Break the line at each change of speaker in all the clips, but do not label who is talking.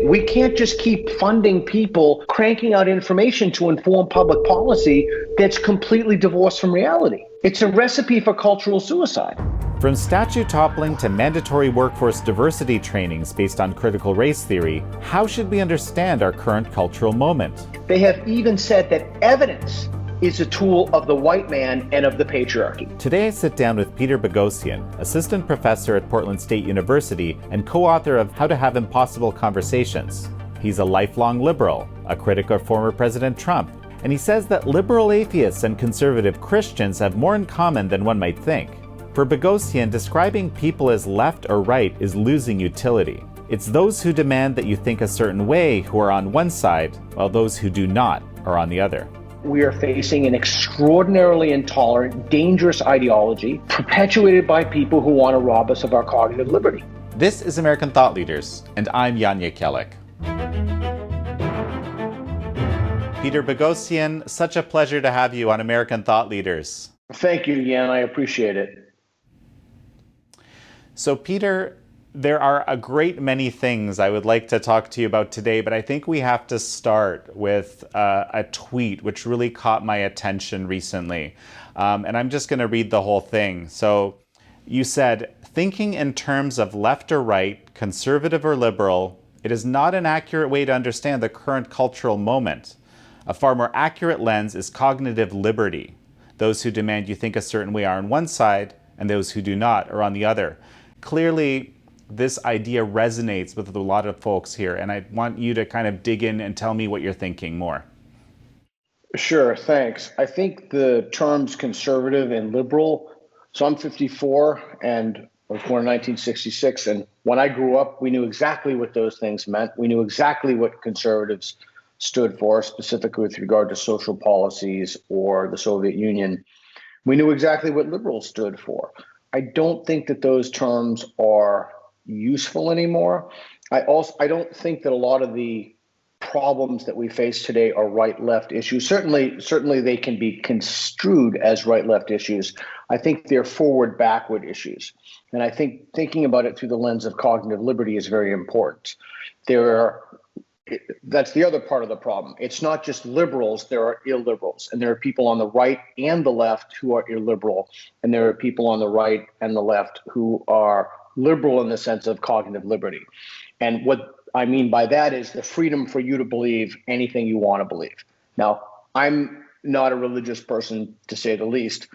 We can't just keep funding people cranking out information to inform public policy that's completely divorced from reality. It's a recipe for cultural suicide.
From statute toppling to mandatory workforce diversity trainings based on critical race theory, how should we understand our current cultural moment?
They have even said that evidence is a tool of the white man and of the patriarchy.
Today I sit down with Peter Boghossian, assistant professor at Portland State University and co-author of How to Have Impossible Conversations. He's a lifelong liberal, a critic of former President Trump, and he says that liberal atheists and conservative Christians have more in common than one might think. For Boghossian, describing people as left or right is losing utility. It's those who demand that you think a certain way who are on one side, while those who do not are on the other.
We are facing an extraordinarily intolerant, dangerous ideology perpetuated by people who want to rob us of our cognitive liberty.
This is American Thought Leaders, and I'm Jan Jekielek. Peter Boghossian, such a pleasure to have you on American Thought Leaders.
Thank you, Jan. I appreciate it.
So, Peter, there are a great many things I would like to talk to you about today, but I think we have to start with a tweet which really caught my attention recently. And I'm just going to read the whole thing. So you said, thinking in terms of left or right, conservative or liberal, it is not an accurate way to understand the current cultural moment. A far more accurate lens is cognitive liberty. Those who demand you think a certain way are on one side, and those who do not are on the other. Clearly, this idea resonates with a lot of folks here, and I want you to kind of dig in and tell me what you're thinking more.
Sure, thanks. I think the terms conservative and liberal, so I'm 54 and I was born in 1966, and when I grew up, we knew exactly what those things meant. We knew exactly what conservatives stood for, specifically with regard to social policies or the Soviet Union. We knew exactly what liberals stood for. I don't think that those terms are useful anymore. I don't think that a lot of the problems that we face today are right-left issues. Certainly they can be construed as right-left issues. I think they're forward-backward issues. And I think thinking about it through the lens of cognitive liberty is very important. That's the other part of the problem. It's not just liberals, there are illiberals. And there are people on the right and the left who are illiberal. And there are people on the right and the left who are liberal in the sense of cognitive liberty. And what I mean by that is the freedom for you to believe anything you want to believe. Now, I'm not a religious person, to say the least,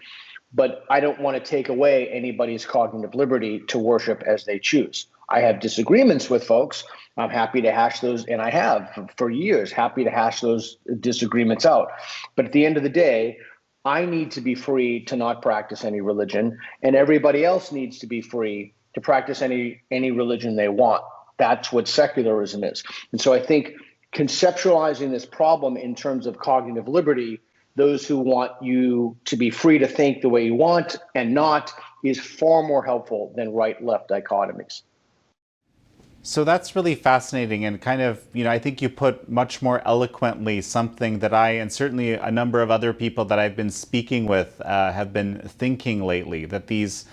but I don't want to take away anybody's cognitive liberty to worship as they choose. I have disagreements with folks. I'm happy to hash those, and I have for years, happy to hash those disagreements out. But at the end of the day, I need to be free to not practice any religion, and everybody else needs to be free to practice any religion they want. That's what secularism is. And so I think conceptualizing this problem in terms of cognitive liberty, those who want you to be free to think the way you want and not, is far more helpful than right-left dichotomies.
So that's really fascinating, and kind of, I think you put much more eloquently something that I, and certainly a number of other people that I've been speaking with have been thinking lately, that these,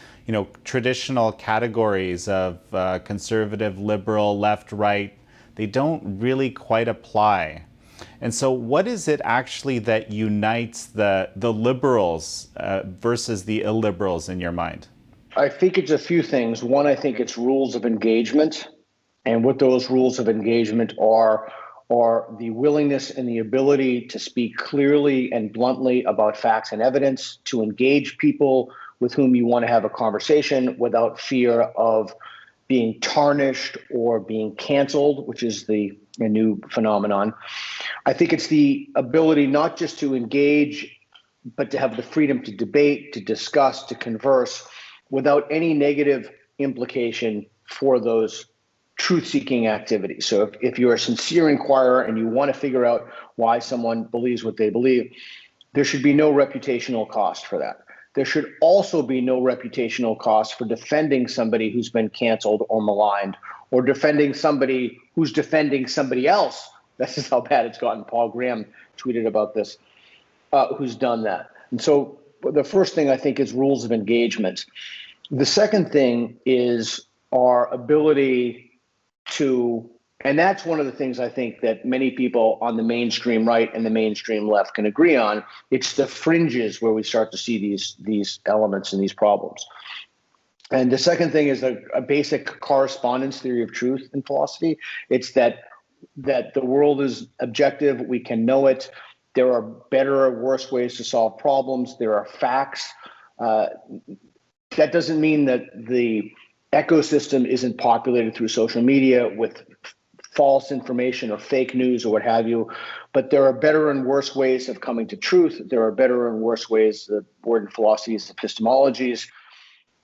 traditional categories of conservative, liberal, left, right, they don't really quite apply. And so what is it actually that unites the liberals versus the illiberals in your mind?
I think it's a few things. One, I think it's rules of engagement. And what those rules of engagement are the willingness and the ability to speak clearly and bluntly about facts and evidence, to engage people with whom you want to have a conversation without fear of being tarnished or being canceled, which is a new phenomenon. I think it's the ability not just to engage, but to have the freedom to debate, to discuss, to converse without any negative implication for those truth-seeking activities. So if you're a sincere inquirer and you want to figure out why someone believes what they believe, there should be no reputational cost for that. There should also be no reputational cost for defending somebody who's been canceled or maligned, or defending somebody who's defending somebody else. This is how bad it's gotten. Paul Graham tweeted about this, who's done that. And so the first thing I think is rules of engagement. The second thing is our ability to And that's one of the things I think that many people on the mainstream right and the mainstream left can agree on. It's the fringes where we start to see these elements and these problems. And the second thing is a basic correspondence theory of truth in philosophy. It's that the world is objective. We can know it. There are better or worse ways to solve problems. There are facts. That doesn't mean that the ecosystem isn't populated through social media with false information or fake news or what have you, but there are better and worse ways of coming to truth. There are better and worse ways, the word in philosophy is epistemologies.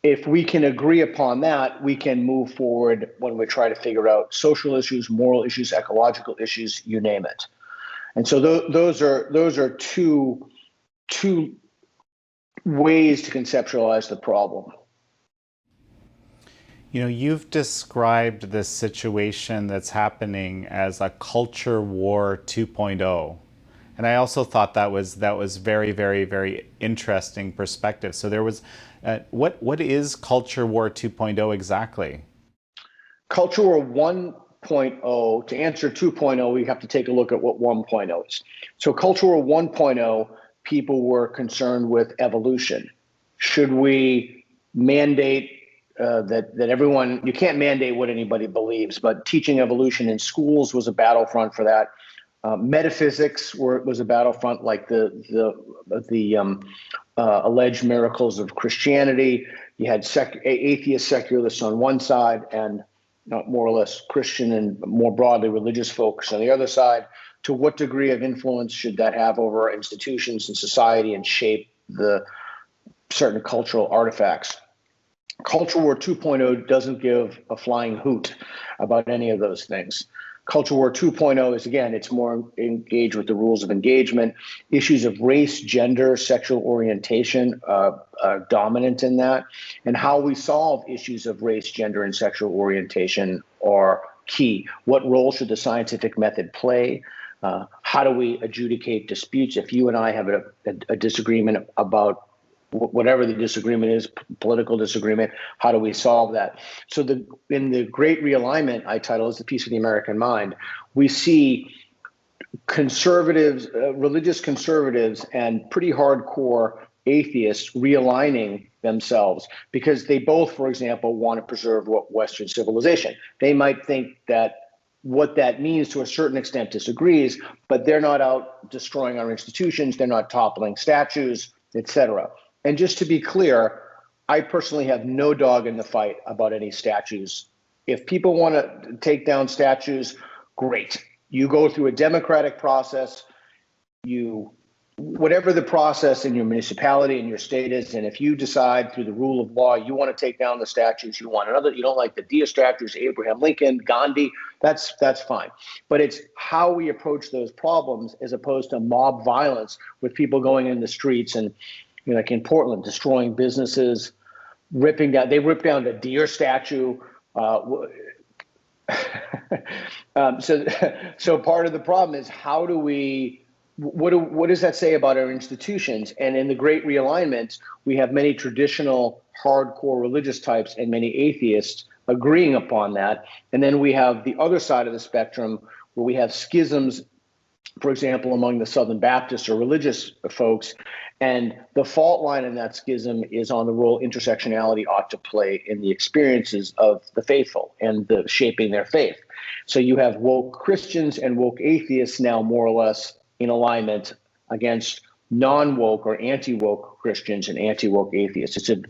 If we can agree upon that, we can move forward when we try to figure out social issues, moral issues, ecological issues, you name it. And so those are two ways to conceptualize the problem.
You know, you've described this situation that's happening as a culture war 2.0. And I also thought that was very, very, very interesting perspective. So there was, what is culture war 2.0 exactly?
Culture war 1.0, to answer 2.0, we have to take a look at what 1.0 is. So culture war 1.0, people were concerned with evolution. Should we mandate that everyone, you can't mandate what anybody believes, but teaching evolution in schools was a battlefront for that. Metaphysics was a battlefront, like the alleged miracles of Christianity. You had atheist secularists on one side and more or less Christian and more broadly religious folks on the other side. To what degree of influence should that have over our institutions and society and shape the certain cultural artifacts? Culture War 2.0 doesn't give a flying hoot about any of those things. Culture War 2.0 is, again, it's more engaged with the rules of engagement. Issues of race, gender, sexual orientation are dominant in that. And how we solve issues of race, gender, and sexual orientation are key. What role should the scientific method play? How do we adjudicate disputes? If you and I have a disagreement about whatever the disagreement is, political disagreement, how do we solve that? So in the Great Realignment, I title is The Peace of the American Mind, we see conservatives, religious conservatives, and pretty hardcore atheists realigning themselves because they both, for example, want to preserve Western civilization. They might think that what that means to a certain extent disagrees, but they're not out destroying our institutions, they're not toppling statues, etc. And just to be clear, I personally have no dog in the fight about any statues. If people want to take down statues, great. You go through a democratic process, whatever the process in your municipality and your state is, and if you decide through the rule of law you want to take down the statues, you don't like the Dia statues, Abraham Lincoln, Gandhi, that's fine. But it's how we approach those problems as opposed to mob violence with people going in the streets and, like in Portland, destroying businesses, they ripped down the deer statue. So part of the problem is how do we, what does that say about our institutions? And in the Great Realignment, we have many traditional hardcore religious types and many atheists agreeing upon that. And then we have the other side of the spectrum where we have schisms, for example, among the Southern Baptists or religious folks. And the fault line in that schism is on the role intersectionality ought to play in the experiences of the faithful and the shaping their faith. So you have woke Christians and woke atheists now more or less in alignment against non-woke or anti-woke Christians and anti-woke atheists. It's a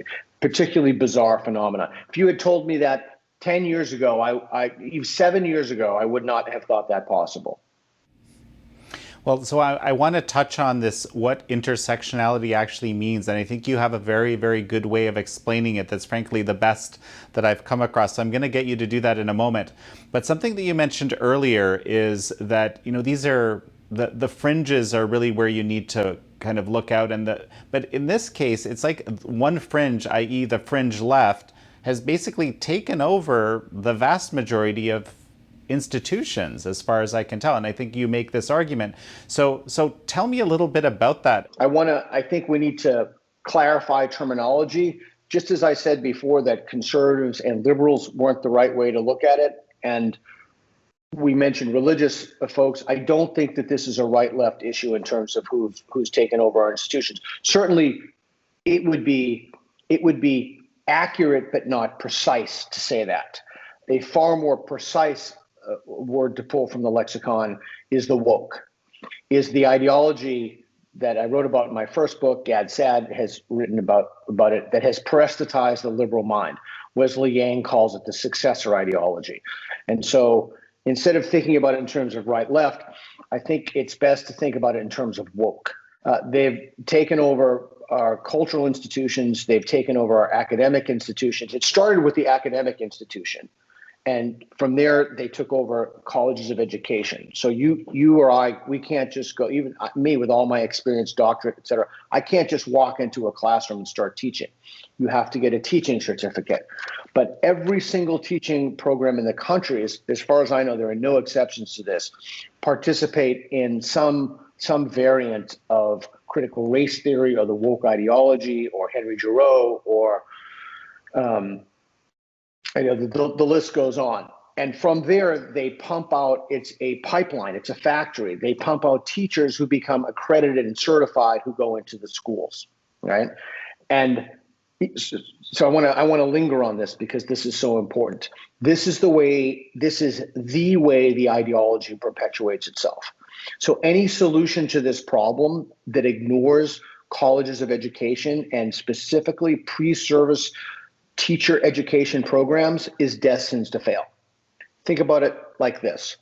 particularly bizarre phenomenon. If you had told me that 10 years ago, even 7 years ago, I would not have thought that possible.
Well, so I want to touch on this, what intersectionality actually means. And I think you have a very, very good way of explaining it that's frankly the best that I've come across. So I'm going to get you to do that in a moment. But something that you mentioned earlier is that, these are, the fringes are really where you need to kind of look out. But in this case, it's like one fringe, i.e. the fringe left, has basically taken over the vast majority of institutions, as far as I can tell. And I think you make this argument. So tell me a little bit about that.
I think we need to clarify terminology. Just as I said before, that conservatives and liberals weren't the right way to look at it. And we mentioned religious folks. I don't think that this is a right-left issue in terms of who's taken over our institutions. Certainly, it would be accurate but not precise to say that. A far more precise word to pull from the lexicon is the woke, is the ideology that I wrote about in my first book. Gad Saad has written about it, that has paresthetized the liberal mind. Wesley Yang calls it the successor ideology. And so instead of thinking about it in terms of right-left, I think it's best to think about it in terms of woke. They've taken over our cultural institutions. They've taken over our academic institutions. It started with the academic institution. And from there, they took over colleges of education. So you or I, we can't just go, even me with all my experience, doctorate, et cetera, I can't just walk into a classroom and start teaching. You have to get a teaching certificate. But every single teaching program in the country, as far as I know, there are no exceptions to this, participate in some variant of critical race theory or the woke ideology or Henry Giroux or the list goes on. And from there, they pump out, it's a pipeline, it's a factory. They pump out teachers who become accredited and certified who go into the schools, right? And so I want to linger on this because this is so important. This is the way the ideology perpetuates itself. So any solution to this problem that ignores colleges of education and specifically pre-service teacher education programs is destined to fail. Think about it like this.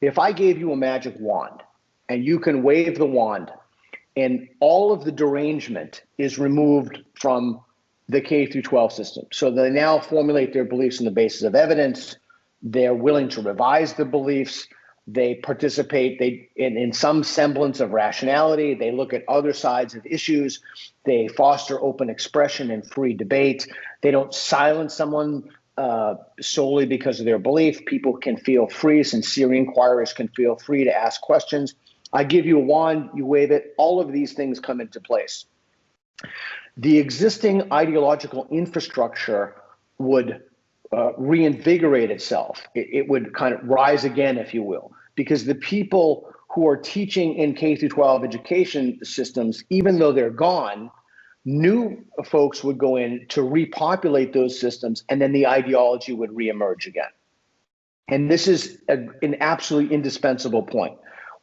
If I gave you a magic wand and you can wave the wand and all of the derangement is removed from the K through 12 system. So they now formulate their beliefs on the basis of evidence. They're willing to revise the beliefs. They participate in some semblance of rationality. They look at other sides of issues. They foster open expression and free debate. They don't silence someone solely because of their belief. People can feel free. Sincere inquirers can feel free to ask questions. I give you a wand, you wave it. All of these things come into place. The existing ideological infrastructure would reinvigorate itself. It would kind of rise again, if you will, because the people who are teaching in K through 12 education systems, even though they're gone, new folks would go in to repopulate those systems, and then the ideology would reemerge again. And this is an absolutely indispensable point.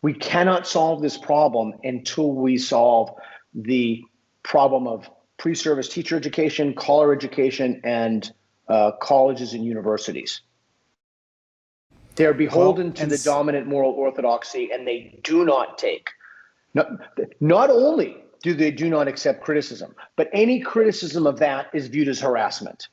We cannot solve this problem until we solve the problem of pre-service teacher education, collar education, and colleges and universities. They're beholden to the dominant moral orthodoxy, and they do not take. Not only do they do not accept criticism, but any criticism of that is viewed as harassment.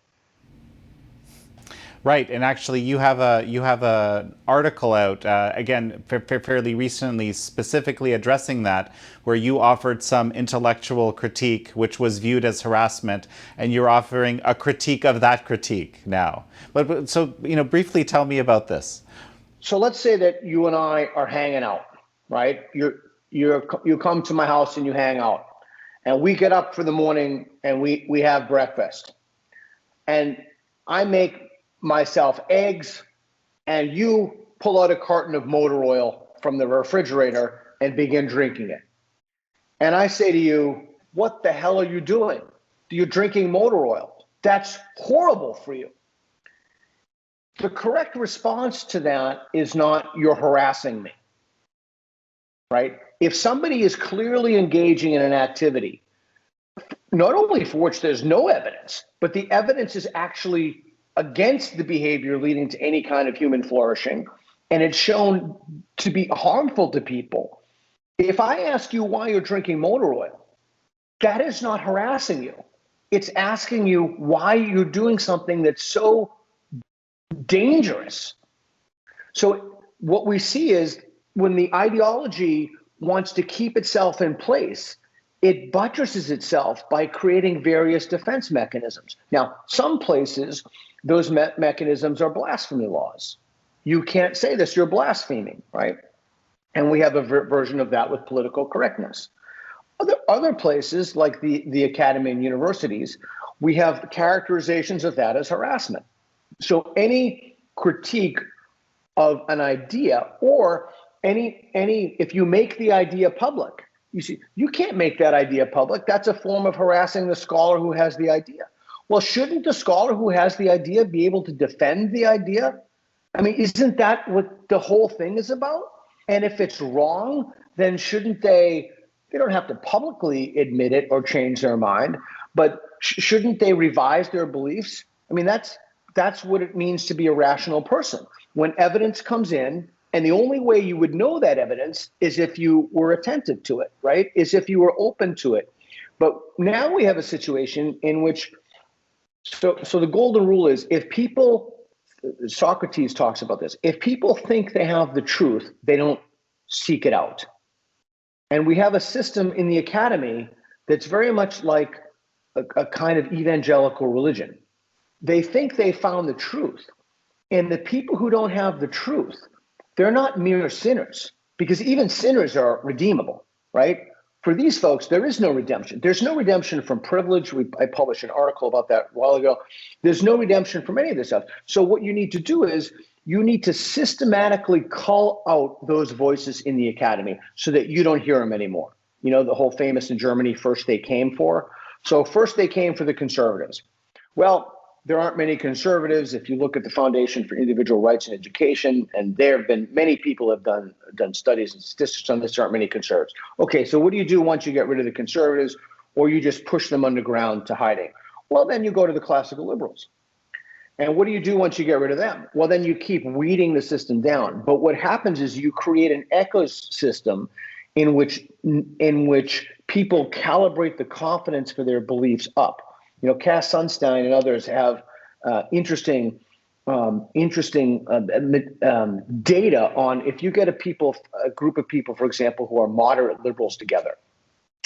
Right, and actually, you have a article out again fairly recently, specifically addressing that, where you offered some intellectual critique, which was viewed as harassment, and you're offering a critique of that critique now. But so briefly tell me about this.
So let's say that you and I are hanging out, right? You come to my house and you hang out, and we get up for the morning and we have breakfast, and I make myself eggs, and you pull out a carton of motor oil from the refrigerator and begin drinking it. And I say to you, what the hell are you doing? You're drinking motor oil. That's horrible for you. The correct response to that is not, you're harassing me, right? If somebody is clearly engaging in an activity, not only for which there's no evidence, but the evidence is actually against the behavior leading to any kind of human flourishing, and it's shown to be harmful to people. If I ask you why you're drinking motor oil, that is not harassing you. It's asking you why you're doing something that's so dangerous. So what we see is when the ideology wants to keep itself in place, it buttresses itself by creating various defense mechanisms. Now, some places, those mechanisms are blasphemy laws. You can't say this, you're blaspheming, right? And we have a version of that with political correctness. Other places, like the academy and universities, we have characterizations of that as harassment. So any critique of an idea, or if you make the idea public, you see, you can't make that idea public. That's a form of harassing the scholar who has the idea. Well, shouldn't the scholar who has the idea be able to defend the idea? I mean, isn't that what the whole thing is about? And if it's wrong, then shouldn't they don't have to publicly admit it or change their mind, but shouldn't they revise their beliefs? I mean, that's what it means to be a rational person. When evidence comes in, and the only way you would know that evidence is if you were attentive to it, right? Is if you were open to it. But now we have a situation in which, so the golden rule is, if people, Socrates talks about this, if people think they have the truth, they don't seek it out. And we have a system in the academy that's very much like a kind of evangelical religion. They think they found the truth. And the people who don't have the truth, they're not mere sinners, because even sinners are redeemable, right? For these folks, there is no redemption. There's no redemption from privilege. I published an article about that a while ago. There's no redemption from any of this stuff. So what you need to do is you need to systematically call out those voices in the academy so that you don't hear them anymore. You know, the whole famous in Germany, first they came for. So first they came for the conservatives. Well, there aren't many conservatives. If you look at the Foundation for Individual Rights and Education, and there have been many people have done studies and statistics on this, there aren't many conservatives. Okay, so what do you do once you get rid of the conservatives, or you just push them underground to hiding? Well, then you go to the classical liberals. And what do you do once you get rid of them? Well, then you keep weeding the system down. But what happens is you create an ecosystem in which people calibrate the confidence for their beliefs up. You know, Cass Sunstein and others have interesting data on, if you get a group of people, for example, who are moderate liberals together,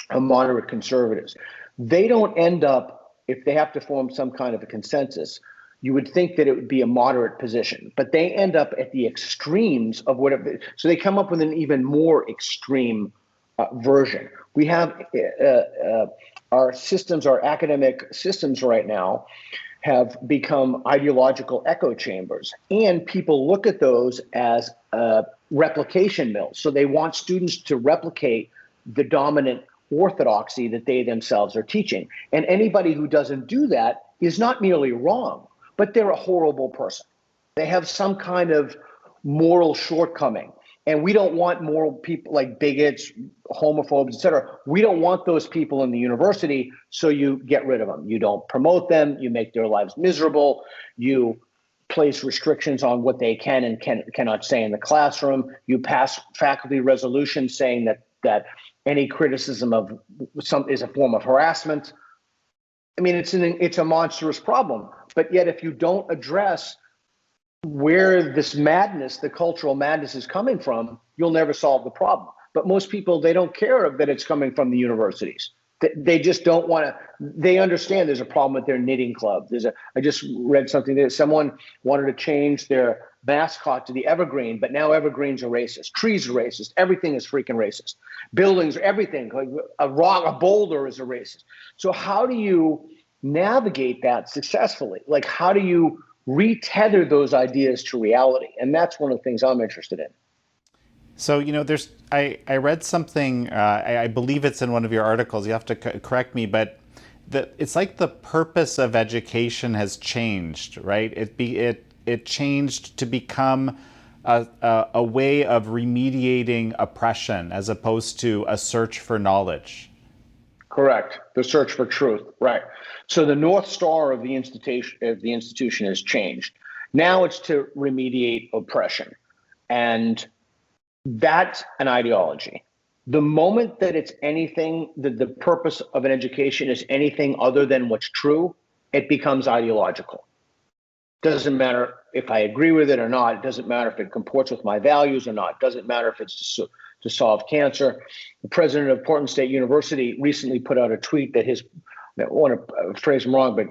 or moderate conservatives, they don't end up, if they have to form some kind of a consensus, you would think that it would be a moderate position, but they end up at the extremes of whatever. So they come up with an even more extreme version. We have our systems, our academic systems right now have become ideological echo chambers, and people look at those as replication mills. So they want students to replicate the dominant orthodoxy that they themselves are teaching. And anybody who doesn't do that is not merely wrong, but they're a horrible person. They have some kind of moral shortcoming. And we don't want moral people like bigots, homophobes, et cetera. We don't want those people in the university, so you get rid of them. You don't promote them. You make their lives miserable. You place restrictions on what they can and cannot say in the classroom. You pass faculty resolutions saying that any criticism of some is a form of harassment. I mean, it's a monstrous problem. But yet, if you don't address where this madness, the cultural madness, is coming from, you'll never solve the problem. But most people, they don't care that it's coming from the universities. They just don't want to. They understand there's a problem with their knitting club. I just read something that someone wanted to change their mascot to the evergreen, but now evergreens are racist. Trees are racist. Everything is freaking racist. Buildings, everything. Like a boulder is a racist. So how do you navigate that successfully? Like, how do you retether those ideas to reality? And that's one of the things I'm interested in.
So, you know, I read something, I believe it's in one of your articles, you have to correct me, but it's like the purpose of education has changed, right? It changed to become a way of remediating oppression as opposed to a search for knowledge.
Correct. The search for truth. Right. So the North Star of the institution has changed. Now it's to remediate oppression. And that's an ideology. The moment that it's anything, that the purpose of an education is anything other than what's true, it becomes ideological. Doesn't matter if I agree with it or not. It doesn't matter if it comports with my values or not. It doesn't matter if it's to solve cancer. The president of Portland State University recently put out a tweet that I want to phrase him wrong, but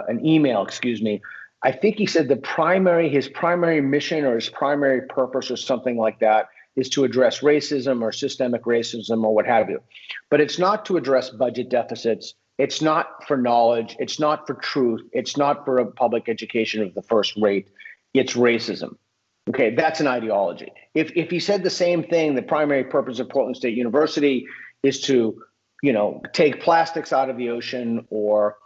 an email, excuse me. I think he said his primary mission or his primary purpose or something like that is to address racism or systemic racism or what have you. But it's not to address budget deficits. It's not for knowledge. It's not for truth. It's not for a public education of the first rate. It's racism. Okay, that's an ideology. If he said the same thing, the primary purpose of Portland State University is to, take plastics out of the ocean or,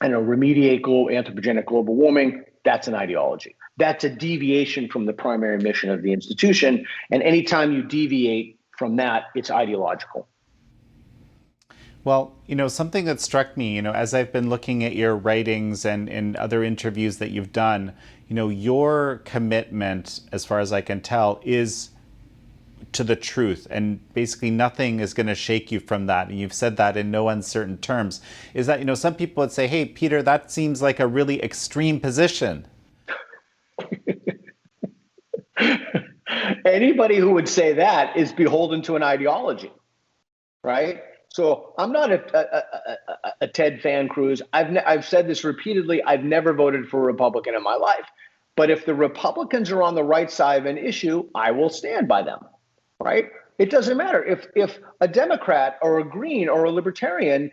remediate anthropogenic global warming, that's an ideology. That's a deviation from the primary mission of the institution. And anytime you deviate from that, it's ideological.
Well, something that struck me, as I've been looking at your writings and other interviews that you've done, your commitment, as far as I can tell, is to the truth. And basically nothing is going to shake you from that. And you've said that in no uncertain terms. Is that, some people would say, hey, Peter, that seems like a really extreme position.
Anybody who would say that is beholden to an ideology, right? So I'm not a Ted fan, Cruz. I've said this repeatedly. I've never voted for a Republican in my life. But if the Republicans are on the right side of an issue, I will stand by them, right? It doesn't matter. If a Democrat or a Green or a Libertarian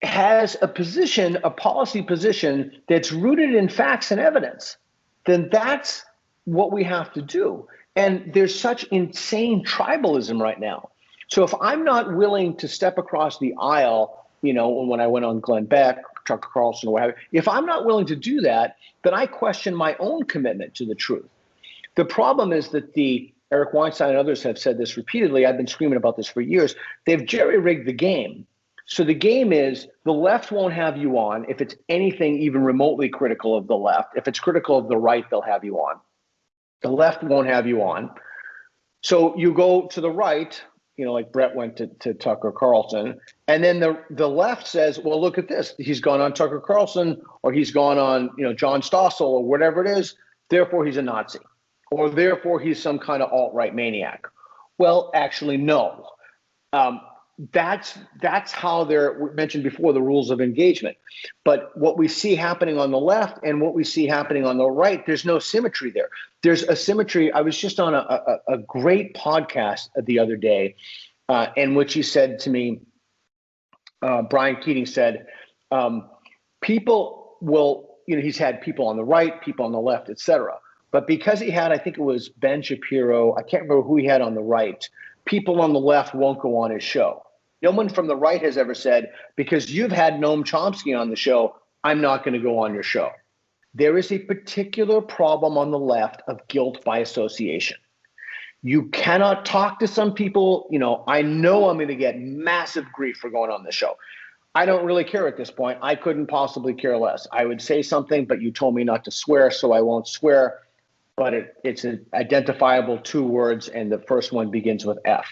has a position, a policy position that's rooted in facts and evidence, then that's what we have to do. And there's such insane tribalism right now. So if I'm not willing to step across the aisle, when I went on Glenn Beck, Tucker Carlson, or whatever, if I'm not willing to do that, then I question my own commitment to the truth. The problem is that Eric Weinstein and others have said this repeatedly. I've been screaming about this for years. They've jerry-rigged the game. So the game is the left won't have you on if it's anything even remotely critical of the left. If it's critical of the right, they'll have you on. The left won't have you on. So you go to the right, like Brett went to Tucker Carlson, and then the left says, well, look at this. He's gone on Tucker Carlson, or he's gone on, John Stossel, or whatever it is. Therefore, he's a Nazi, or therefore he's some kind of alt-right maniac. Well, actually, no. That's how we mentioned before, the rules of engagement. But what we see happening on the left and what we see happening on the right, there's no symmetry there. There's a symmetry. I was just on a great podcast the other day in which he said to me, Brian Keating said, people will, he's had people on the right, people on the left, et cetera. But because he had, I think it was Ben Shapiro, I can't remember who he had on the right, people on the left won't go on his show. No one from the right has ever said, because you've had Noam Chomsky on the show, I'm not going to go on your show. There is a particular problem on the left of guilt by association. You cannot talk to some people, I know I'm going to get massive grief for going on the show. I don't really care at this point. I couldn't possibly care less. I would say something, but you told me not to swear, so I won't swear. But it's an identifiable 2 words, and the first one begins with F.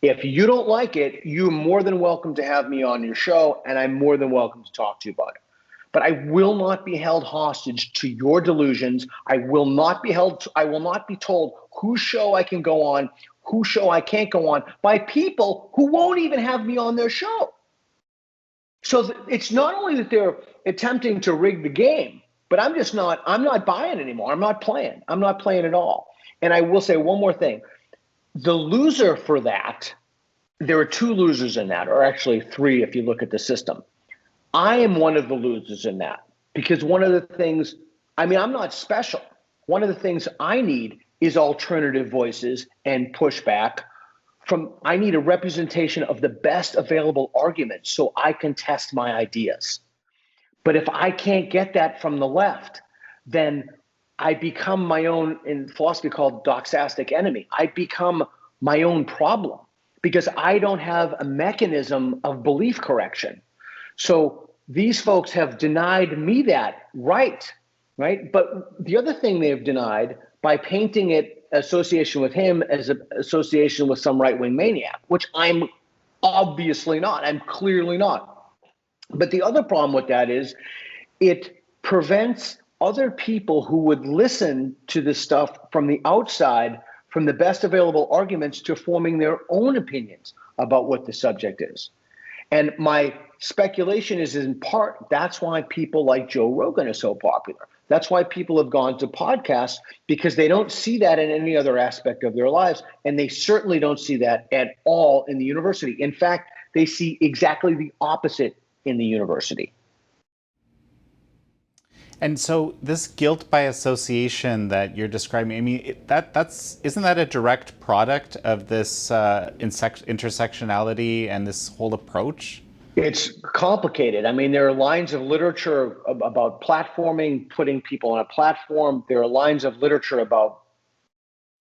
If you don't like it, you're more than welcome to have me on your show, and I'm more than welcome to talk to you about it. But I will not be held hostage to your delusions. I will not be told whose show I can go on, whose show I can't go on, by people who won't even have me on their show. So it's not only that they're attempting to rig the game, but I'm not buying anymore. I'm not playing at all. And I will say one more thing. The loser for that, there are 2 losers in that, or actually 3 if you look at the system. I am one of the losers in that, because one of the things, I'm not special. One of the things I need is alternative voices and pushback I need a representation of the best available arguments so I can test my ideas. But if I can't get that from the left, then I become my own, in philosophy called doxastic enemy. I become my own problem because I don't have a mechanism of belief correction. So these folks have denied me that right? But the other thing they've denied by painting it association with him as an association with some right-wing maniac, which I'm obviously not. I'm clearly not. But the other problem with that is it prevents other people who would listen to this stuff from the outside, from the best available arguments, to forming their own opinions about what the subject is. And my speculation is, in part, that's why people like Joe Rogan are so popular. That's why people have gone to podcasts, because they don't see that in any other aspect of their lives. And they certainly don't see that at all in the university. In fact, they see exactly the opposite in the university.
And so this guilt by association that you're describing, I mean, that's isn't that a direct product of this intersectionality and this whole approach?
It's complicated. I mean, there are lines of literature about platforming, putting people on a platform. There are lines of literature about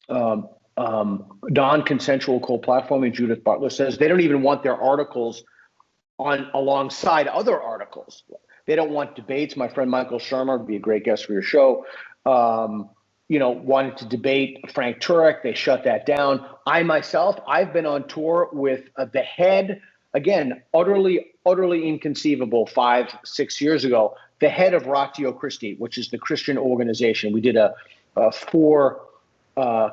non-consensual co-platforming. Judith Butler says they don't even want their articles on alongside other articles. They don't want debates. My friend Michael Shermer would be a great guest for your show. Wanted to debate Frank Turek. They shut that down. I myself, I've been on tour with the head, again, utterly inconceivable 5-6 years ago, the head of Ratio Christi, which is the Christian organization. We did a 4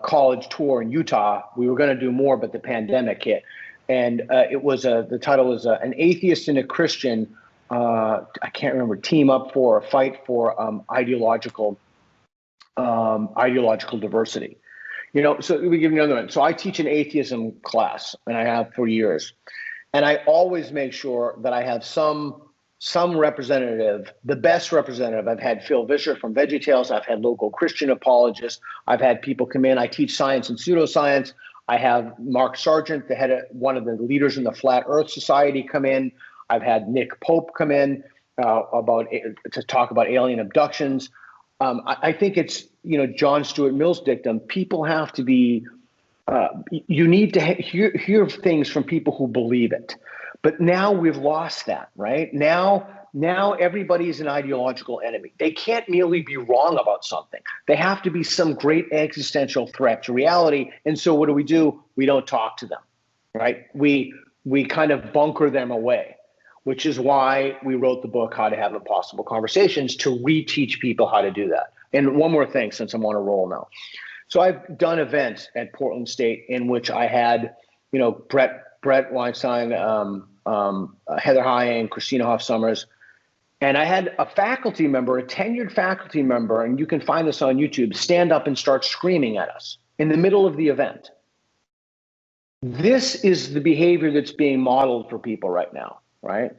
college tour in Utah. We were going to do more, but the pandemic hit. And it was the title was An Atheist and a Christian, I can't remember, team up for a fight for ideological diversity. So we give you another one. So I teach an atheism class, and I have for years. And I always make sure that I have some representative, the best representative. I've had Phil Vischer from VeggieTales. I've had local Christian apologists. I've had people come in. I teach science and pseudoscience. I have Mark Sargent, the head of one of the leaders in the Flat Earth Society, come in. I've had Nick Pope come in to talk about alien abductions. I think it's John Stuart Mill's dictum. People have to be. You need to hear things from people who believe it. But now we've lost that, right? Now everybody is an ideological enemy. They can't merely be wrong about something. They have to be some great existential threat to reality. And so what do? We don't talk to them, right? We kind of bunker them away, which is why we wrote the book, How to Have Impossible Conversations, to reteach people how to do that. And one more thing, since I'm on a roll now. So I've done events at Portland State in which I had, Brett Weinstein, Heather Hyang, Christina Hoff Sommers, and I had a faculty member, a tenured faculty member, and you can find this on YouTube, stand up and start screaming at us in the middle of the event. This is the behavior that's being modeled for people right now, right?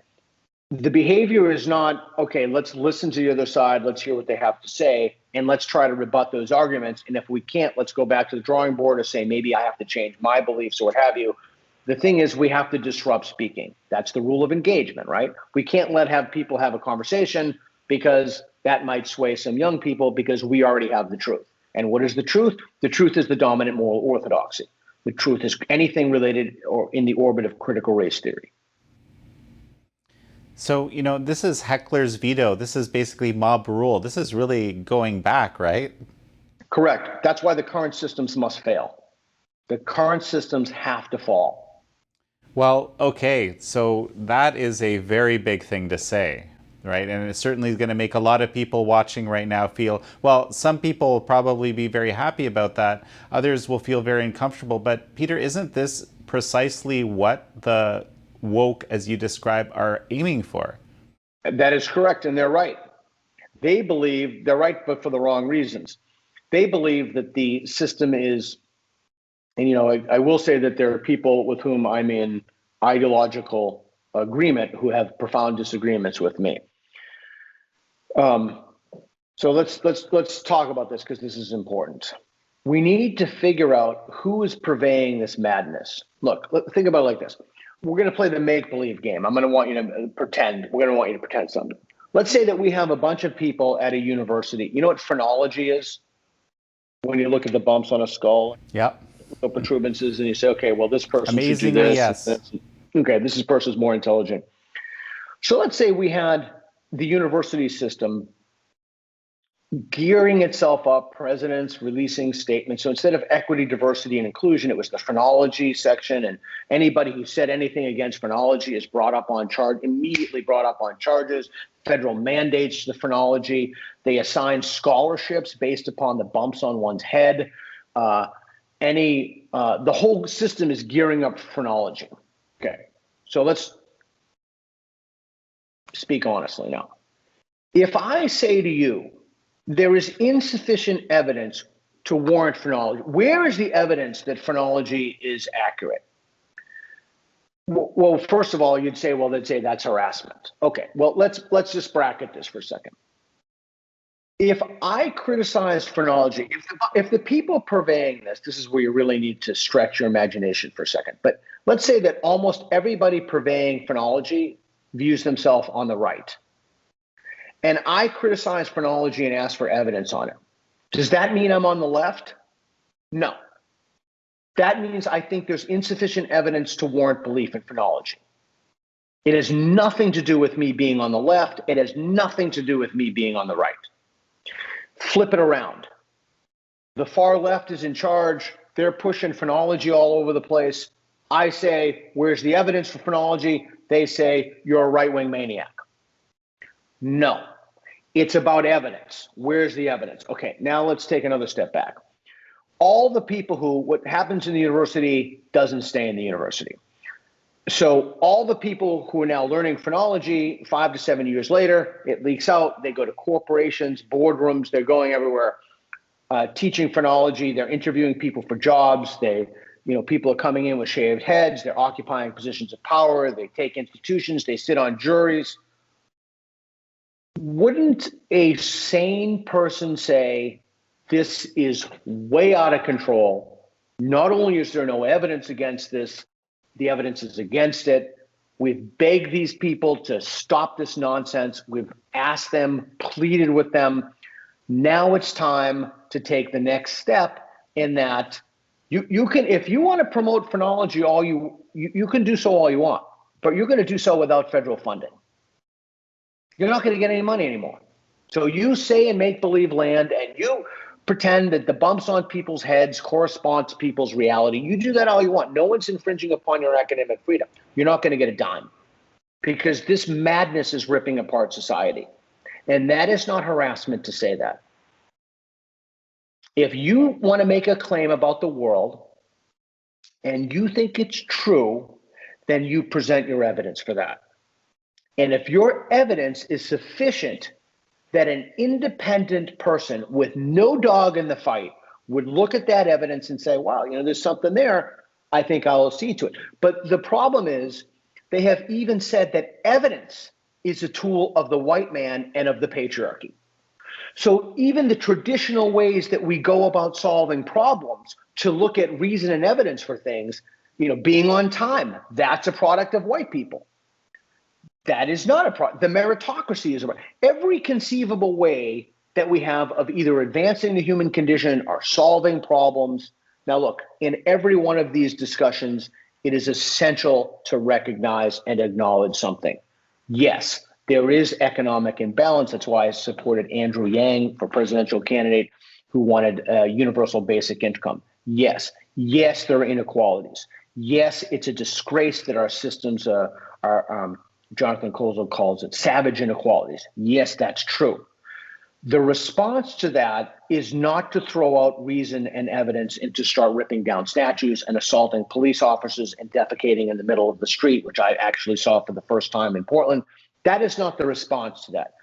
The behavior is not, okay, let's listen to the other side, let's hear what they have to say, and let's try to rebut those arguments. And if we can't, let's go back to the drawing board or say, maybe I have to change my beliefs or what have you. The thing is, we have to disrupt speaking. That's the rule of engagement, right? We can't have people have a conversation because that might sway some young people because we already have the truth. And what is the truth? The truth is the dominant moral orthodoxy. The truth is anything related or in the orbit of critical race theory.
So, this is heckler's veto. This is basically mob rule. This is really going back, right?
Correct. That's why the current systems must fail. The current systems have to fall.
Well, okay. So that is a very big thing to say, right? And it certainly is going to make a lot of people watching right now feel, well, some people will probably be very happy about that. Others will feel very uncomfortable. But Peter, isn't this precisely what the woke, as you describe, are aiming for?
That is correct, and they're right. They believe they're right, but for the wrong reasons. They believe that the system is, and I will say that there are people with whom I'm in ideological agreement who have profound disagreements with me. So let's talk about this because this is important. We need to figure out who is purveying this madness. Look, think about it like this. We're going to play the make-believe game. I'm going to want you to pretend. We're going to want you to pretend something. Let's say that we have a bunch of people at a university. You know what phrenology is? When you look at the bumps on a skull,
yep,
the protuberances, and you say, okay, well, this person
amazingly,
should do this.
yes.
Okay, this person's more intelligent. So let's say we had the university system gearing itself up, presidents releasing statements. So instead of equity, diversity, and inclusion, it was the phrenology section, and anybody who said anything against phrenology is immediately brought up on charges. Federal mandates the phrenology. They assign scholarships based upon the bumps on one's head. The whole system is gearing up phrenology. Okay, so let's speak honestly now. If I say to you, there is insufficient evidence to warrant phrenology. Where is the evidence that phrenology is accurate? Well, first of all, they'd say that's harassment. Okay, well, let's just bracket this for a second. if I criticize phrenology, if the people purveying this is where you really need to stretch your imagination for a second. But let's say that almost everybody purveying phrenology views themselves on the right. And I criticize phrenology and ask for evidence on it. Does that mean I'm on the left? No. That means I think there's insufficient evidence to warrant belief in phrenology. It has nothing to do with me being on the left. It has nothing to do with me being on the right. Flip it around. The far left is in charge. They're pushing phrenology all over the place. I say, where's the evidence for phrenology? They say, you're a right-wing maniac. No, it's about evidence. Where's the evidence? Okay, now let's take another step back. All the people what happens in the university doesn't stay in the university. So all the people who are now learning phrenology 5 to 7 years later, it leaks out, they go to corporations, boardrooms, they're going everywhere, teaching phrenology, they're interviewing people for jobs, people are coming in with shaved heads, they're occupying positions of power, they take institutions, they sit on juries. Wouldn't a sane person say, this is way out of control? Not only is there no evidence against this, the evidence is against it. We've begged these people to stop this nonsense. We've asked them, pleaded with them. Now it's time to take the next step in that you can, if you want to promote phrenology, you can do so all you want, but you're going to do so without federal funding. You're not going to get any money anymore. So you say in make-believe land and you pretend that the bumps on people's heads correspond to people's reality. You do that all you want. No one's infringing upon your academic freedom. You're not going to get a dime because this madness is ripping apart society. And that is not harassment to say that. If you want to make a claim about the world and you think it's true, then you present your evidence for that. And if your evidence is sufficient that an independent person with no dog in the fight would look at that evidence and say, wow, there's something there, I think I'll accede to it. But the problem is they have even said that evidence is a tool of the white man and of the patriarchy. So even the traditional ways that we go about solving problems to look at reason and evidence for things, being on time, that's a product of white people. That is not a problem. The meritocracy is about every conceivable way that we have of either advancing the human condition or solving problems. Now, look, in every one of these discussions, it is essential to recognize and acknowledge something. Yes, there is economic imbalance. That's why I supported Andrew Yang for presidential candidate who wanted a universal basic income. Yes, there are inequalities. Yes, it's a disgrace that our systems are Jonathan Kozol calls it savage inequalities. Yes, that's true. The response to that is not to throw out reason and evidence and to start ripping down statues and assaulting police officers and defecating in the middle of the street, which I actually saw for the first time in Portland. That is not the response to that.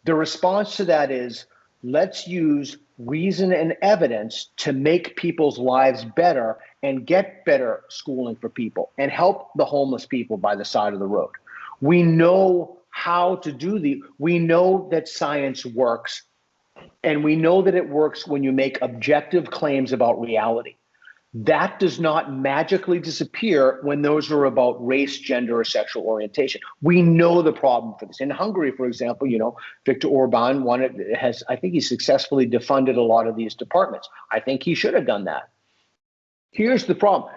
The response to that is let's use reason and evidence to make people's lives better and get better schooling for people and help the homeless people by the side of the road. We know how to we know that science works, and we know that it works when you make objective claims about reality. That does not magically disappear when those are about race, gender, or sexual orientation. We know the problem for this. In Hungary, for example, Viktor Orban I think he successfully defunded a lot of these departments. I think he should have done that. Here's the problem.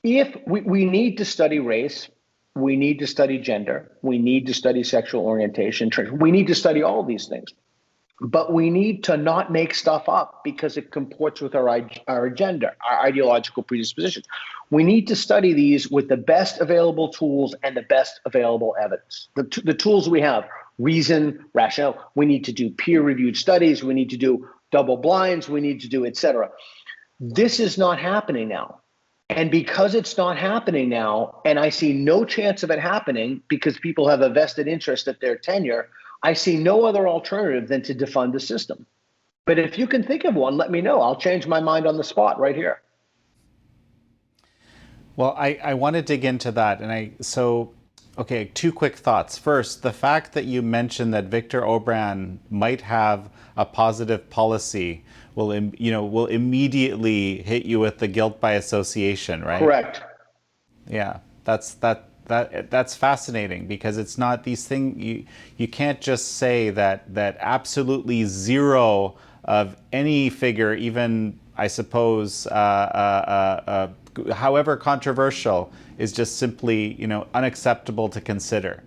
If we need to study race, we need to study gender, we need to study sexual orientation, we need to study all of these things. But we need to not make stuff up because it comports with our agenda, our ideological predispositions. We need to study these with the best available tools and the best available evidence. The tools we have, reason, rationale, we need to do peer-reviewed studies, we need to do double blinds, we need to do et cetera. This is not happening now. And because it's not happening now, and I see no chance of it happening because people have a vested interest at their tenure, I see no other alternative than to defund the system. But if you can think of one, let me know. I'll change my mind on the spot right here.
Well, I want to dig into that. And so Okay, two quick thoughts. First, the fact that you mentioned that Victor Orban might have a positive policy will, will immediately hit you with the guilt by association, right?
Correct.
Yeah, that's fascinating because it's not these things you can't just say that absolutely zero of any figure, even I suppose, however controversial, is just simply unacceptable to consider.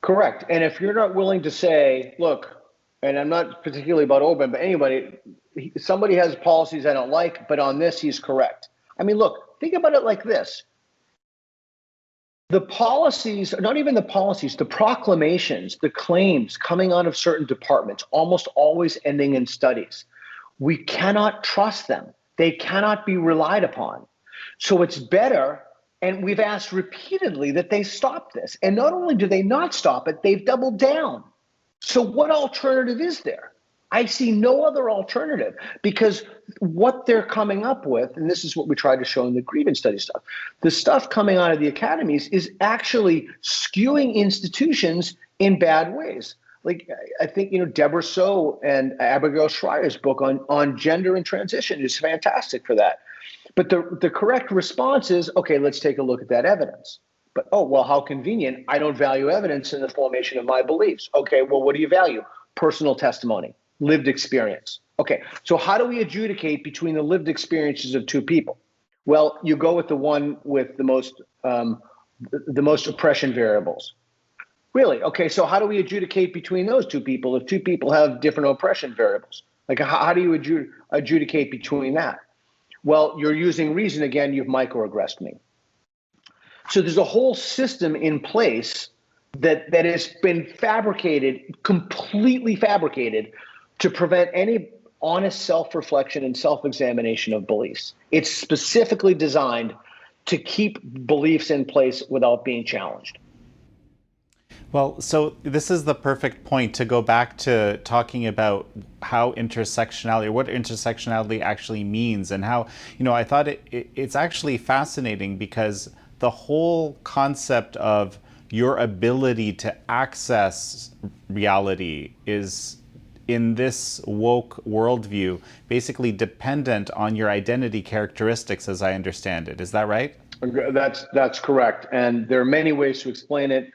Correct. And if you're not willing to say, look, and I'm not particularly about Orban, but anybody, somebody has policies I don't like, but on this he's correct. I mean, look, think about it like this. The policies, not even the policies, the proclamations, the claims coming out of certain departments, almost always ending in studies. We cannot trust them. They cannot be relied upon. So it's better, and we've asked repeatedly that they stop this. And not only do they not stop it, they've doubled down. So what alternative is there? I see no other alternative, because what they're coming up with, and this is what we tried to show in the grievance study stuff, the stuff coming out of the academies is actually skewing institutions in bad ways. Like, I think, Deborah So and Abigail Schreier's book on gender and transition is fantastic for that. But the correct response is, okay, let's take a look at that evidence. But, oh, well, how convenient. I don't value evidence in the formation of my beliefs. Okay, well, what do you value? Personal testimony, lived experience. Okay, so how do we adjudicate between the lived experiences of two people? Well, you go with the one with the most oppression variables. Really? Okay, so how do we adjudicate between those two people if two people have different oppression variables? Like, how do you adjudicate between that? Well, you're using reason again. You've microaggressed me. So there's a whole system in place that has been fabricated, completely fabricated, to prevent any honest self-reflection and self-examination of beliefs. It's specifically designed to keep beliefs in place without being challenged.
Well, so this is the perfect point to go back to talking about how intersectionality, what intersectionality actually means, and how, I thought it's actually fascinating because the whole concept of your ability to access reality is, in this woke worldview, basically dependent on your identity characteristics, as I understand it. Is that right?
That's correct. And there are many ways to explain it.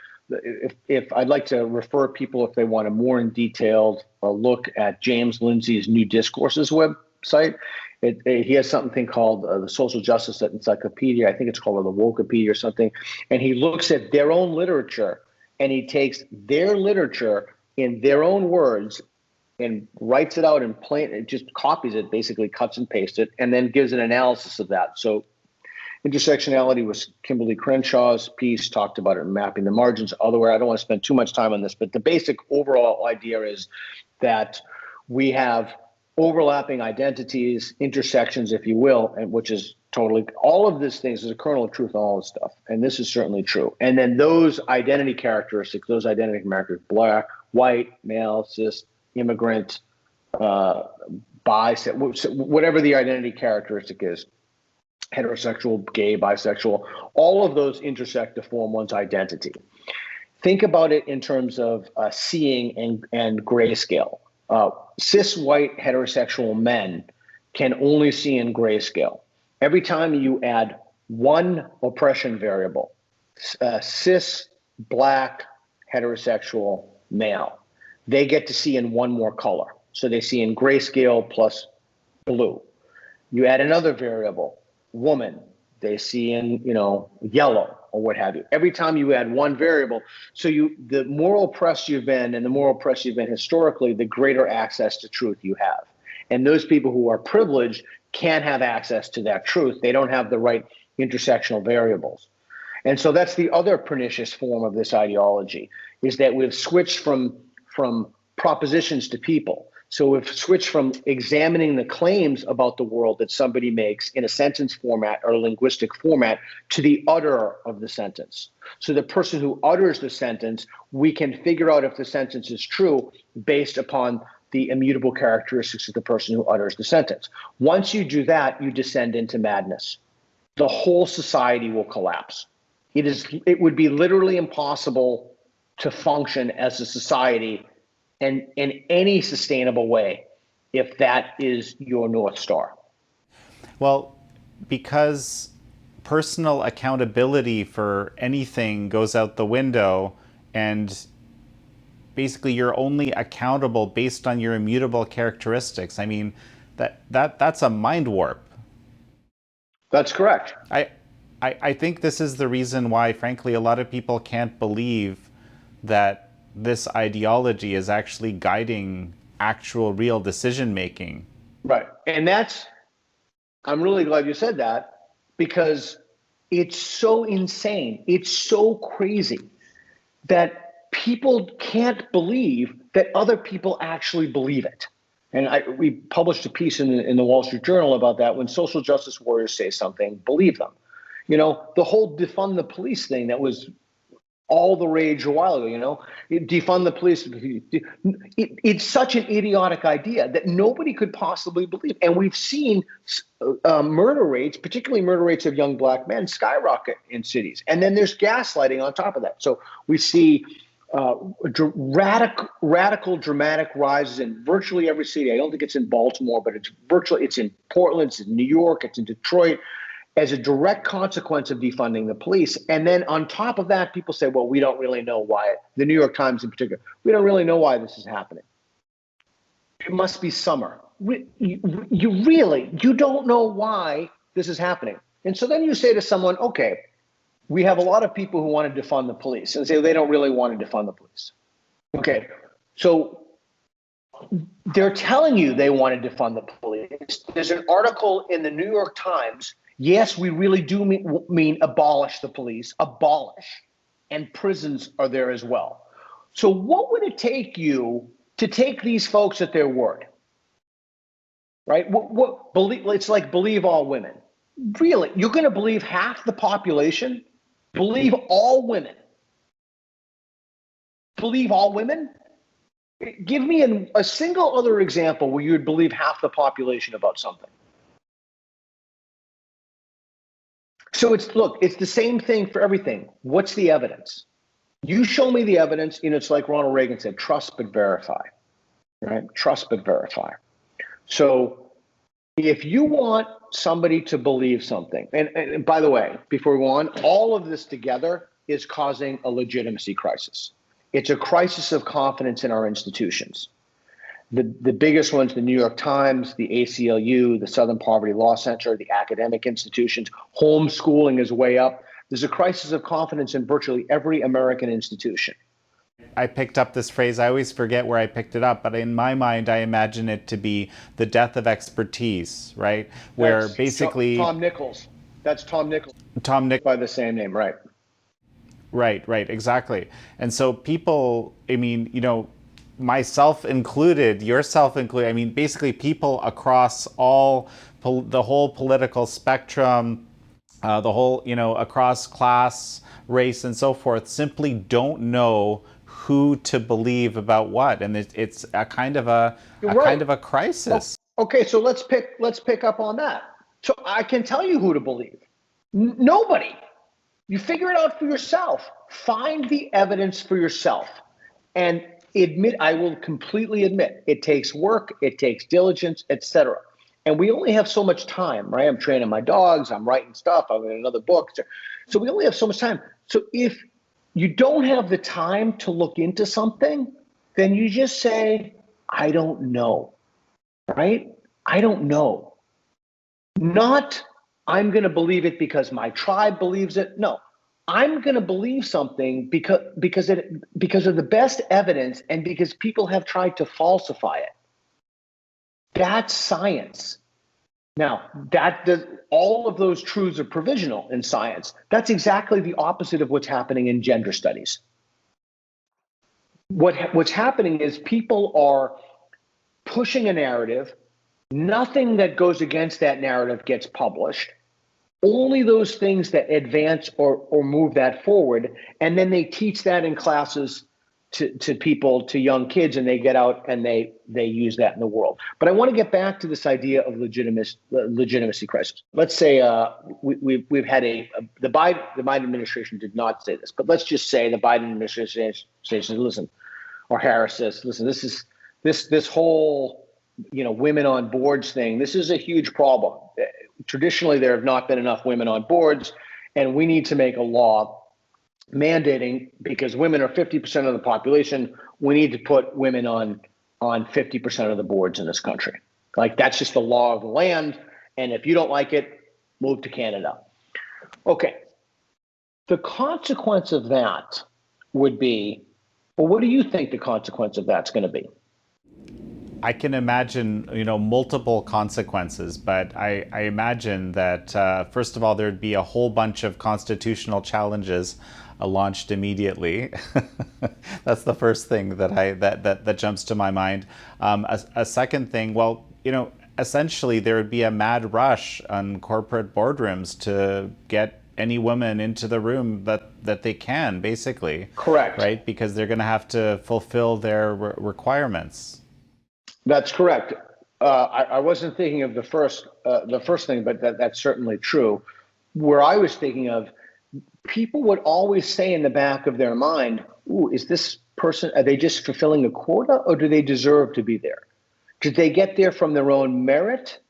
If I'd like to refer people, if they want a more in detailed look at James Lindsay's New Discourses website, he has something called the Social Justice Encyclopedia. I think it's called the Wokepedia or something. And he looks at their own literature, and he takes their literature in their own words and writes it out in plain, it just copies it, basically cuts and pastes it, and then gives an analysis of that. So Intersectionality was Kimberly Crenshaw's piece, talked about it, mapping the margins. Otherwise, I don't want to spend too much time on this, but the basic overall idea is that we have overlapping identities, intersections, if you will, and which is totally, all of these things is a kernel of truth in all this stuff. And this is certainly true. And then those identity characteristics, black, white, male, cis, immigrant, bi, whatever the identity characteristic is, heterosexual, gay, bisexual, all of those intersect to form one's identity. Think about it in terms of seeing and grayscale. Cis white heterosexual men can only see in grayscale. Every time you add one oppression variable, cis black heterosexual male, they get to see in one more color. So they see in grayscale plus blue. You add another variable, woman, they see in yellow or what have you. Every time you add one variable, so the more oppressed you've been, and the more oppressed you've been historically, the greater access to truth you have. And those people who are privileged can't have access to that truth. They don't have the right intersectional variables. And so that's the other pernicious form of this ideology, is that we've switched from propositions to people. So we've switched from examining the claims about the world that somebody makes in a sentence format or linguistic format to the utterer of the sentence. So the person who utters the sentence, we can figure out if the sentence is true based upon the immutable characteristics of the person who utters the sentence. Once you do that, you descend into madness. The whole society will collapse. It would be literally impossible to function as a society and in any sustainable way if that is your North Star.
Well, because personal accountability for anything goes out the window, and basically you're only accountable based on your immutable characteristics. I mean, that's a mind warp.
That's correct.
I think this is the reason why, frankly, a lot of people can't believe that this ideology is actually guiding actual real decision making.
Right. And I'm really glad you said that, because it's so insane. It's so crazy that people can't believe that other people actually believe it. And we published a piece in the Wall Street Journal about that. When social justice warriors say something, believe them. You know, the whole defund the police thing that was all the rage a while ago, you know, defund the police. It's such an idiotic idea that nobody could possibly believe. And we've seen murder rates, particularly murder rates of young black men, skyrocket in cities. And then there's gaslighting on top of that. So we see radical, dramatic rises in virtually every city. I don't think it's in Baltimore, but it's in Portland, it's in New York, it's in Detroit, as a direct consequence of defunding the police. And then on top of that, people say, well, we don't really know why. The New York Times in particular, we don't really know why this is happening. It must be summer. You don't know why this is happening. And so then you say to someone, okay, we have a lot of people who want to defund the police, and say they don't really want to defund the police. Okay, so they're telling you they want to defund the police. There's an article in the New York Times. Yes, we really do mean abolish the police, abolish, and prisons are there as well. So what would it take you to take these folks at their word? Right? It's like believe all women. Really? You're going to believe half the population? Believe all women? Believe all women? Give me a single other example where you would believe half the population about something. So it's the same thing for everything. What's the evidence? You show me the evidence, it's like Ronald Reagan said, trust but verify, right? Trust but verify. So if you want somebody to believe something, and by the way, before we go on, all of this together is causing a legitimacy crisis. It's a crisis of confidence in our institutions. The biggest ones, the New York Times, the ACLU, the Southern Poverty Law Center, the academic institutions, homeschooling is way up. There's a crisis of confidence in virtually every American institution.
I picked up this phrase. I always forget where I picked it up, but in my mind, I imagine it to be the death of expertise, right? Where
That's
basically
Tom Nichols. That's Tom Nichols. Tom Nichols by the same name, right?
Right, exactly. And so people, myself included, yourself included, basically people across the whole political spectrum, the whole, across class, race, and so forth, simply don't know who to believe about what, and it's a kind of a crisis.
Okay, so let's pick up on that. So I can tell you who to believe. Nobody. You figure it out for yourself. Find the evidence for yourself, and I will completely admit, it takes work, it takes diligence, etc. And we only have so much time, right? I'm training my dogs, I'm writing stuff, I'm in another book. So we only have so much time. So if you don't have the time to look into something, then you just say, I don't know, right? I don't know. Not, I'm going to believe it because my tribe believes it. No, I'm going to believe something because of the best evidence and because people have tried to falsify it. That's science. Now, all of those truths are provisional in science. That's exactly the opposite of what's happening in gender studies. What's happening is people are pushing a narrative. Nothing that goes against that narrative gets published. Only those things that advance or move that forward. And then they teach that in classes to people, to young kids, and they get out and they use that in the world. But I want to get back to this idea of legitimacy crisis. Let's say we've had the Biden administration did not say this, but let's just say the Biden administration says, listen, or Harris says, listen, this whole women on boards thing, this is a huge problem. Traditionally, there have not been enough women on boards, and we need to make a law mandating, because women are 50% of the population, we need to put women on 50% of the boards in this country. Like, that's just the law of the land. And if you don't like it, move to Canada. Okay. The consequence of that would be, well, what do you think the consequence of that's going to be?
I can imagine, multiple consequences, but I imagine that, first of all, there'd be a whole bunch of constitutional challenges launched immediately. That's the first thing that jumps to my mind. A second thing, well, essentially there would be a mad rush on corporate boardrooms to get any woman into the room that they can, basically.
Correct.
Right? Because they're going to have to fulfill their requirements.
That's correct. I wasn't thinking of the first thing, but that's certainly true. Where I was thinking of, people would always say in the back of their mind, ooh, is this person, are they just fulfilling a quota, or do they deserve to be there? Did they get there from their own merit,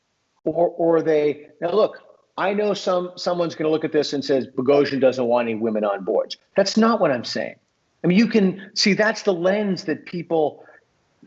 or are they, now look, I know someone's going to look at this and says, Boghossian doesn't want any women on boards. That's not what I'm saying. I mean, you can see that's the lens that people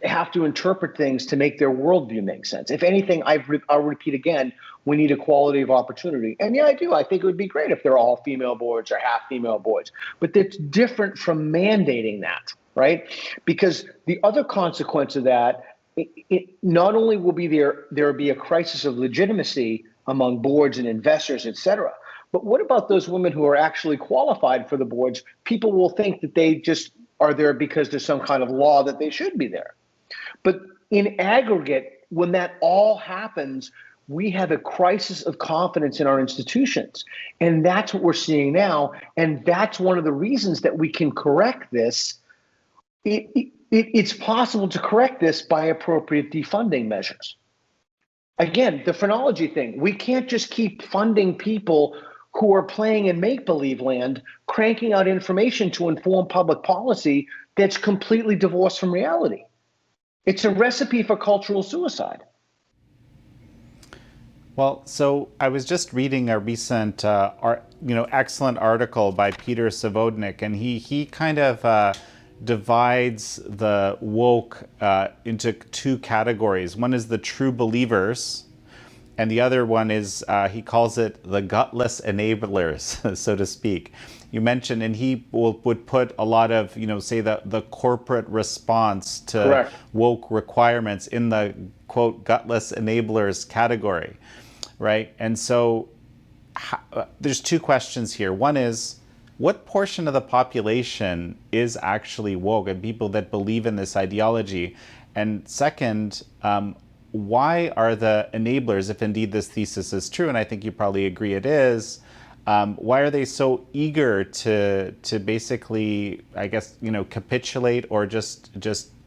have to interpret things to make their worldview make sense. If anything, I'll repeat again, we need equality of opportunity. And yeah, I do. I think it would be great if they're all female boards or half female boards. But that's different from mandating that, right? Because the other consequence of that, it not only will be there will be a crisis of legitimacy among boards and investors, et cetera, but what about those women who are actually qualified for the boards? People will think that they just are there because there's some kind of law that they should be there. But in aggregate, when that all happens, we have a crisis of confidence in our institutions. And that's what we're seeing now. And that's one of the reasons that we can correct this. It's possible to correct this by appropriate defunding measures. Again, the phrenology thing, we can't just keep funding people who are playing in make-believe land, cranking out information to inform public policy that's completely divorced from reality. It's a recipe for cultural suicide.
Well, so I was just reading a recent, excellent article by Peter Boghossian, and he kind of divides the woke into two categories. One is the true believers, and the other one is, he calls it the gutless enablers, so to speak. You mentioned, and he would put a lot of, say the corporate response to
Correct.
Woke requirements in the, quote, gutless enablers category, right? And so there's two questions here. One is, what portion of the population is actually woke and people that believe in this ideology? And second, why are the enablers, if indeed this thesis is true, and I think you probably agree it is, why are they so eager to basically, I guess, capitulate or just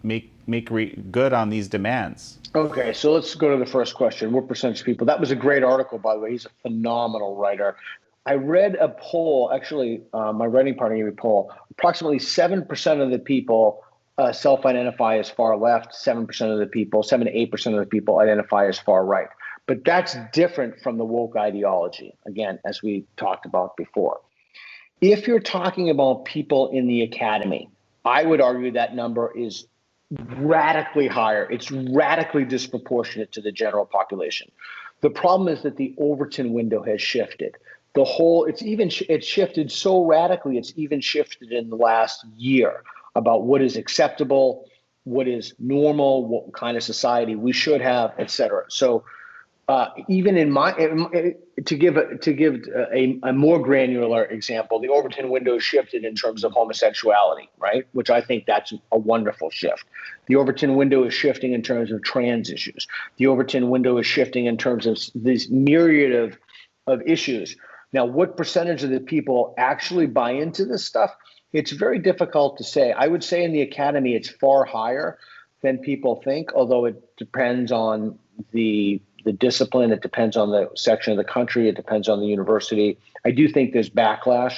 make good on these demands?
Okay, so let's go to the first question. What percentage of people? That was a great article, by the way. He's a phenomenal writer. I read a poll, actually, my writing partner gave me a poll. Approximately 7% of the people self-identify as far left, 7% of the people, 7 to 8% of the people identify as far right. But that's different from the woke ideology, again, as we talked about before. If you're talking about people in the academy, I would argue that number is radically higher. It's radically disproportionate to the general population. The problem is that the Overton window has shifted. It's shifted so radically, it's even shifted in the last year about what is acceptable, what is normal, what kind of society we should have, et cetera. So even to give a more granular example, the Overton window shifted in terms of homosexuality, right? Which I think that's a wonderful shift. The Overton window is shifting in terms of trans issues. The Overton window is shifting in terms of this myriad of issues. Now, what percentage of the people actually buy into this stuff? It's very difficult to say. I would say in the academy, it's far higher than people think, although it depends on the discipline. It depends on the section of the country. It depends on the university. I do think there's backlash.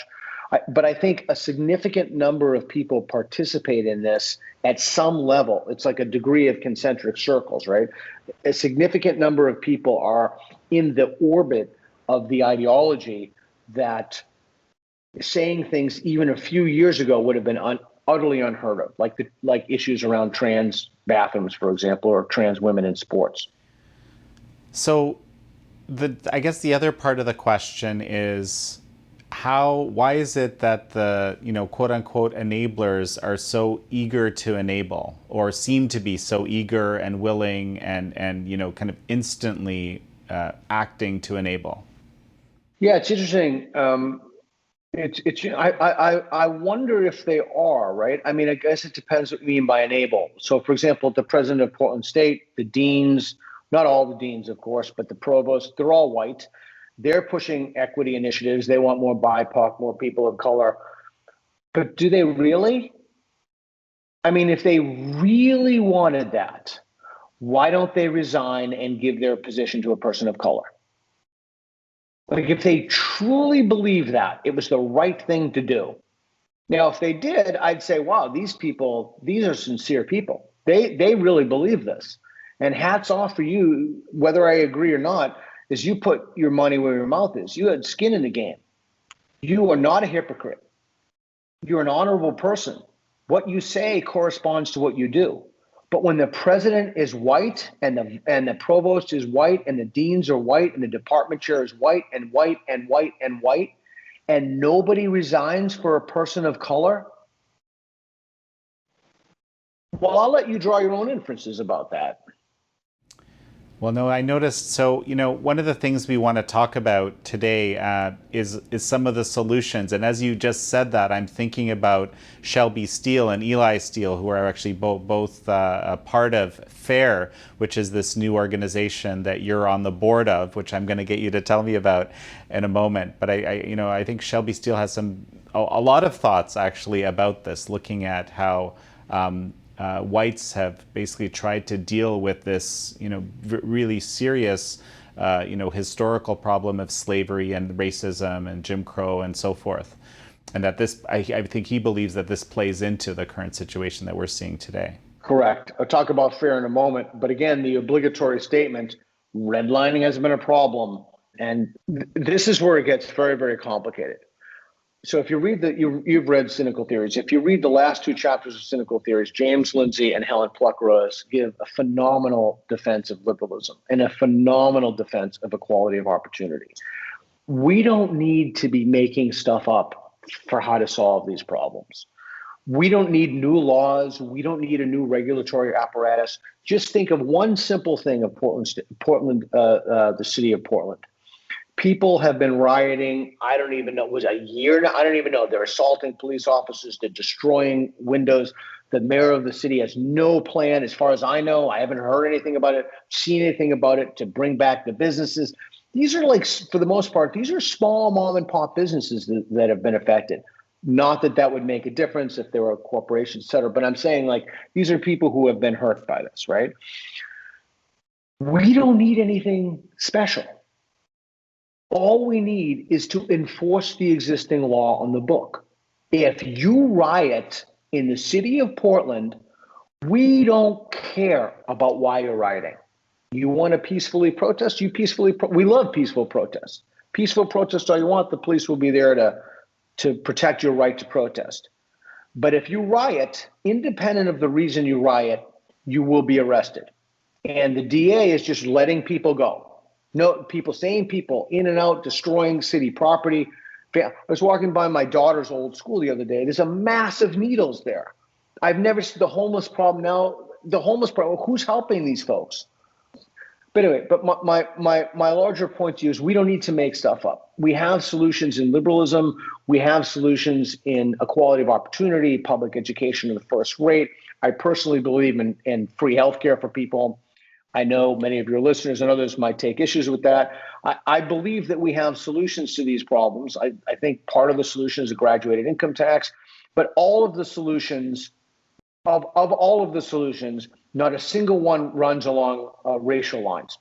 But I think a significant number of people participate in this at some level. It's like a degree of concentric circles, right? A significant number of people are in the orbit of the ideology that saying things even a few years ago would have been utterly unheard of, like issues around trans bathrooms, for example, or trans women in sports.
So I guess the other part of the question is, why is it that the, quote unquote enablers are so eager to enable, or seem to be so eager and willing and kind of instantly acting to enable?
Yeah, it's interesting. I wonder if they are, right? I mean, I guess it depends what you mean by enable. So, for example, the president of Portland State, the deans, not all the deans, of course, but the provost, they're all white. They're pushing equity initiatives. They want more BIPOC, more people of color. But do they really? I mean, if they really wanted that, why don't they resign and give their position to a person of color? Like, if they truly believe that it was the right thing to do. Now, if they did, I'd say, wow, these are sincere people. They really believe this. And hats off for you, whether I agree or not, is you put your money where your mouth is. You had skin in the game. You are not a hypocrite. You're an honorable person. What you say corresponds to what you do. But when the president is white and the provost is white and the deans are white and the department chair is white and white and white and white, and nobody resigns for a person of color, well, I'll let you draw your own inferences about that.
Well, no, I noticed. So, one of the things we want to talk about today is some of the solutions. And as you just said that, I'm thinking about Shelby Steele and Eli Steele, who are actually both a part of FAIR, which is this new organization that you're on the board of, which I'm going to get you to tell me about in a moment. But I think Shelby Steele has a lot of thoughts actually about this, looking at how whites have basically tried to deal with this, really serious, historical problem of slavery and racism and Jim Crow and so forth. And that I think he believes that this plays into the current situation that we're seeing today.
Correct. I'll talk about FAIR in a moment. But again, the obligatory statement, redlining has been a problem. And this is where it gets very, very complicated. So if you read you've read Cynical Theories. If you read the last two chapters of Cynical Theories, James Lindsay and Helen Pluckrose give a phenomenal defense of liberalism and a phenomenal defense of equality of opportunity. We don't need to be making stuff up for how to solve these problems. We don't need new laws. We don't need a new regulatory apparatus. Just think of one simple thing of Portland, the city of Portland. People have been rioting. I don't even know. It was a year now. I don't even know. They're assaulting police officers. They're destroying windows. The mayor of the city has no plan, as far as I know. I haven't heard anything about it, seen anything about it to bring back the businesses. These are for the most part, these are small mom and pop businesses that have been affected. Not that would make a difference if there were corporations, et cetera. But I'm saying, these are people who have been hurt by this, right? We don't need anything special. All we need is to enforce the existing law on the book. If you riot in the city of Portland, we don't care about why you're rioting. You want to peacefully protest? We love peaceful protests. Peaceful protest all you want. The police will be there to protect your right to protest. But if you riot, independent of the reason you riot, you will be arrested. And the DA is just letting people go. No, same people in and out, destroying city property. I was walking by my daughter's old school the other day. There's a massive needles there. I've never seen the homeless problem now. The homeless problem, who's helping these folks? But anyway, my larger point to you is we don't need to make stuff up. We have solutions in liberalism. We have solutions in equality of opportunity, public education of the first rate. I personally believe in free healthcare for people. I know many of your listeners and others might take issues with that. I believe that we have solutions to these problems. I think part of the solution is a graduated income tax. But all of the solutions, of all of the solutions, not a single one runs along racial lines.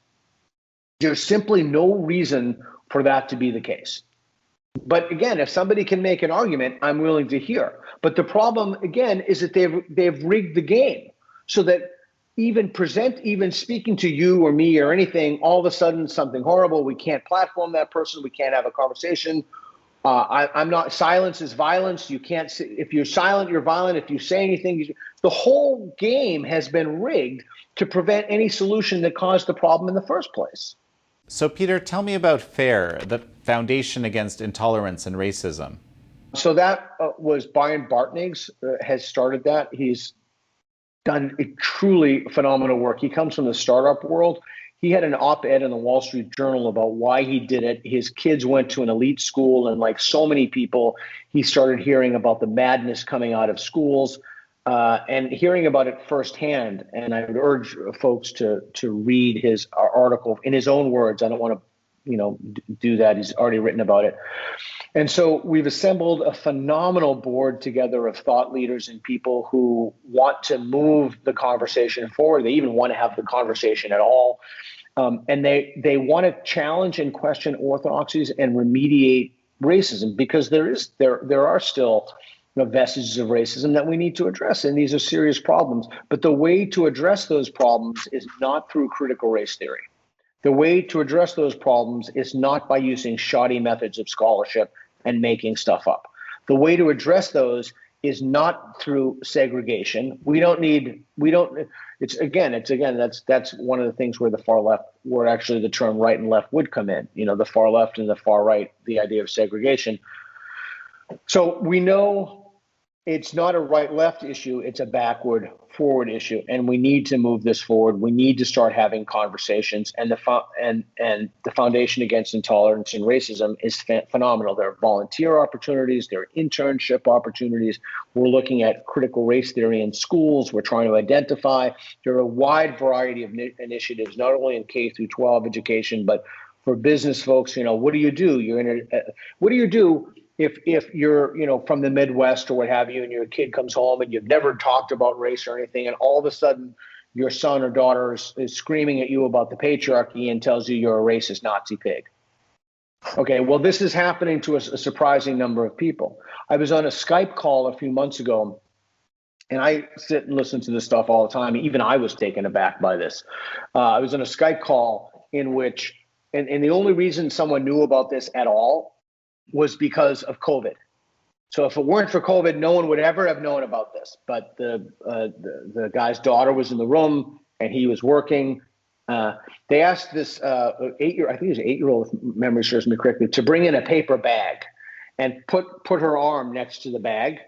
There's simply no reason for that to be the case. But again, if somebody can make an argument, I'm willing to hear. But the problem, again, is that they've rigged the game so that even speaking to you or me or anything, all of a sudden something horrible, we can't platform that person, we can't have a conversation. I'm not, silence is violence. You can't, if you're silent, you're violent. If you say anything, the whole game has been rigged to prevent any solution that caused the problem in the first place.
So, Peter, tell me about FAIR, the Foundation Against Intolerance and Racism.
So that was Brian Bartnigs has started that. He's done a truly phenomenal work. He comes from the startup world. He had an op-ed in the Wall Street Journal about why he did it. His kids went to an elite school, and like so many people, he started hearing about the madness coming out of schools and hearing about it firsthand. And I would urge folks to read his article in his own words. I don't want to, do that. He's already written about it. And so we've assembled a phenomenal board together of thought leaders and people who want to move the conversation forward. They even want to have the conversation at all. And they want to challenge and question orthodoxies and remediate racism, because there are still vestiges of racism that we need to address. And these are serious problems. But the way to address those problems is not through critical race theory. The way to address those problems is not by using shoddy methods of scholarship and making stuff up. The way to address those is not through segregation. That's one of the things where the far left, where actually the term right and left would come in, the far left and the far right, the idea of segregation. So we know it's not a right-left issue, it's a backward-forward issue, and we need to move this forward. We need to start having conversations, and the Foundation Against Intolerance and Racism is phenomenal. There are volunteer opportunities, there are internship opportunities. We're looking at critical race theory in schools. We're trying to identify. There are a wide variety of initiatives, not only in K through 12 education, but for business folks. What do you do? What do you do if you're, from the Midwest or what have you, and your kid comes home and you've never talked about race or anything, and all of a sudden your son or daughter is screaming at you about the patriarchy and tells you you're a racist Nazi pig? Okay, well, this is happening to a surprising number of people. I was on a Skype call a few months ago, and I sit and listen to this stuff all the time. Even I was taken aback by this. I was on a Skype call in which, and the only reason someone knew about this at all was because of COVID. So if it weren't for COVID, no one would ever have known about this. But the guy's daughter was in the room and he was working. They asked this I think he was an 8-year-old, if memory serves me correctly, to bring in a paper bag and put her arm next to the bag.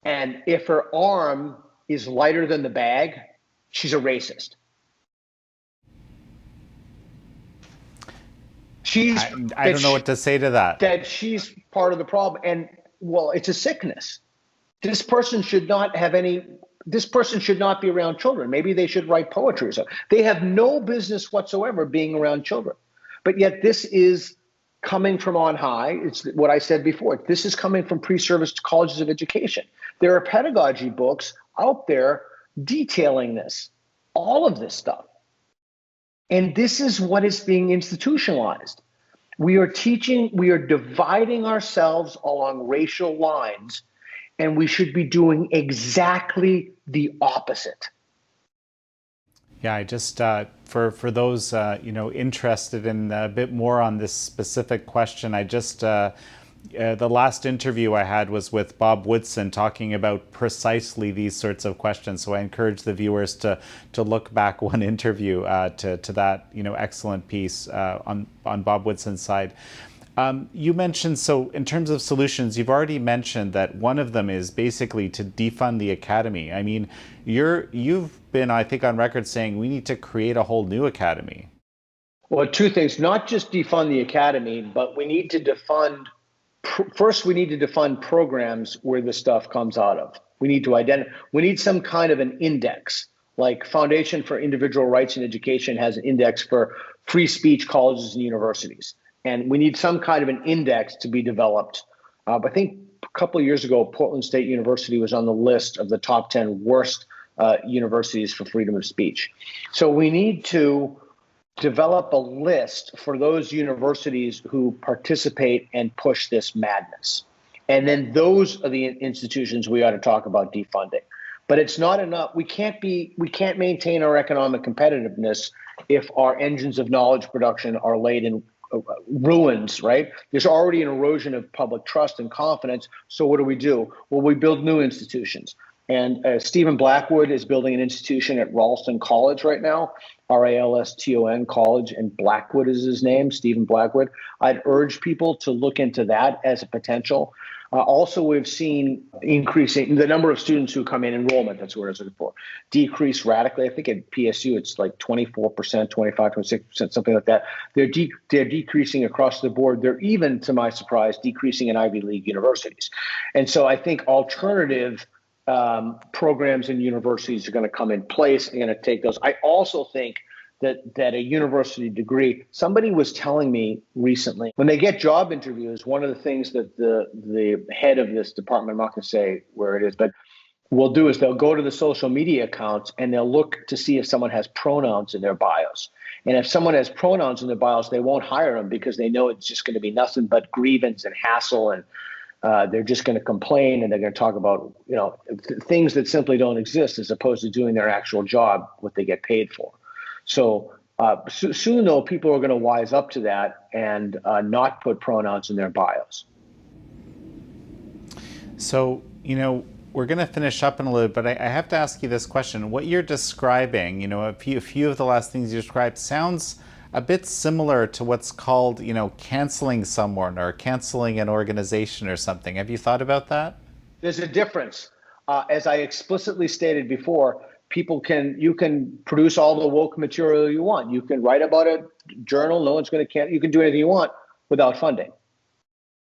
And if her arm is lighter than the bag, she's a racist.
I don't know what to say to that.
That she's part of the problem. And, well, it's a sickness. This person should not be around children. Maybe they should write poetry or something. They have no business whatsoever being around children. But yet this is coming from on high. It's what I said before. This is coming from pre-service colleges of education. There are pedagogy books out there detailing this, all of this stuff. And this is what is being institutionalized. We are dividing ourselves along racial lines, and we should be doing exactly the opposite.
Yeah, I just, for those, interested in a bit more on this specific question, the last interview I had was with Bob Woodson talking about precisely these sorts of questions. So I encourage the viewers to look back one interview to that excellent piece on Bob Woodson's side. You mentioned, so in terms of solutions, you've already mentioned that one of them is basically to defund the academy. I mean, you've been, I think, on record saying we need to create a whole new academy.
Well, two things: not just defund the academy, but we need to defund. First, we need to defund programs where this stuff comes out of. We need to we need some kind of an index, like Foundation for Individual Rights in Education has an index for free speech colleges and universities. And we need some kind of an index to be developed. I think couple of years ago, Portland State University was on the list of the top 10 worst universities for freedom of speech. So we need to develop a list for those universities who participate and push this madness. And then those are the institutions we ought to talk about defunding. But it's not enough. We can't maintain our economic competitiveness if our engines of knowledge production are laid in ruins, right? There's already an erosion of public trust and confidence. So what do? Well, we build new institutions. And Stephen Blackwood is building an institution at Ralston College right now, Ralston College, and Blackwood is his name, Stephen Blackwood. I'd urge people to look into that as a potential. Also, we've seen increasing the number of students who come in enrollment, that's what I was looking for, decrease radically. I think at PSU, it's like 24%, 25, 26%, something like that. They're decreasing across the board. They're even, to my surprise, decreasing in Ivy League universities. And so I think alternative programs in universities are going to come in place and going to take those. I also think that a university degree, somebody was telling me recently, when they get job interviews, one of the things that the head of this department, I'm not going to say where it is, but will do is they'll go to the social media accounts and they'll look to see if someone has pronouns in their bios. And if someone has pronouns in their bios, they won't hire them because they know it's just going to be nothing but grievance and hassle, and they're just going to complain, and they're going to talk about things that simply don't exist, as opposed to doing their actual job, what they get paid for. So soon, though, people are going to wise up to that and not put pronouns in their bios.
So, we're going to finish up in a little bit, but I have to ask you this question. What you're describing, a few of the last things you described sounds a bit similar to what's called, canceling someone or canceling an organization or something. Have you thought about that?
There's a difference. As I explicitly stated before, you can produce all the woke material you want. You can write about a journal. No one's going to cancel. You can do anything you want without funding.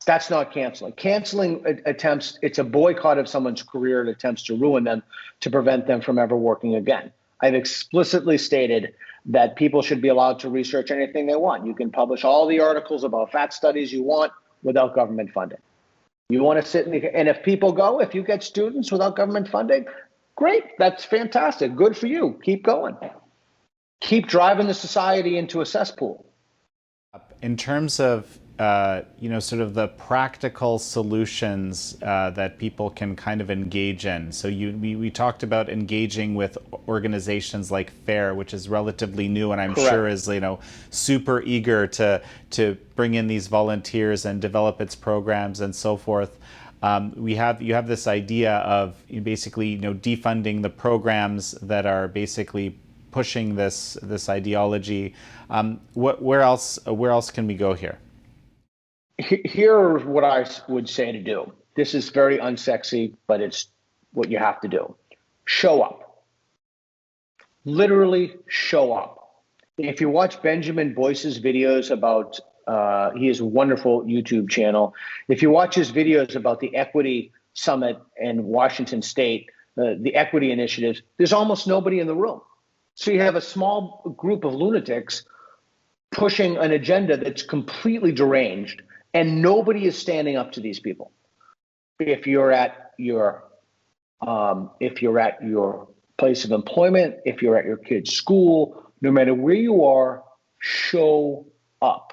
That's not canceling. Canceling attempts, it's a boycott of someone's career and attempts to ruin them to prevent them from ever working again. I've explicitly stated that people should be allowed to research anything they want. You can publish all the articles about fact studies you want without government funding. You want to sit and if you get students without government funding, great, that's fantastic. Good for you. Keep going. Keep driving the society into a cesspool.
In terms of, sort of the practical solutions that people can kind of engage in. So we talked about engaging with organizations like FAIR, which is relatively new, and I'm
Correct.
sure is, super eager to bring in these volunteers and develop its programs and so forth. You have this idea of basically defunding the programs that are basically pushing this ideology. Where else can we go here?
Here's what I would say to do. This is very unsexy, but it's what you have to do. Show up. Literally show up. If you watch Benjamin Boyce's videos about he has a wonderful YouTube channel. If you watch his videos about the Equity Summit in Washington State, the Equity Initiatives, there's almost nobody in the room. So you have a small group of lunatics pushing an agenda that's completely deranged, and nobody is standing up to these people. If you're at your place of employment, if you're at your kid's school, no matter where you are, show up.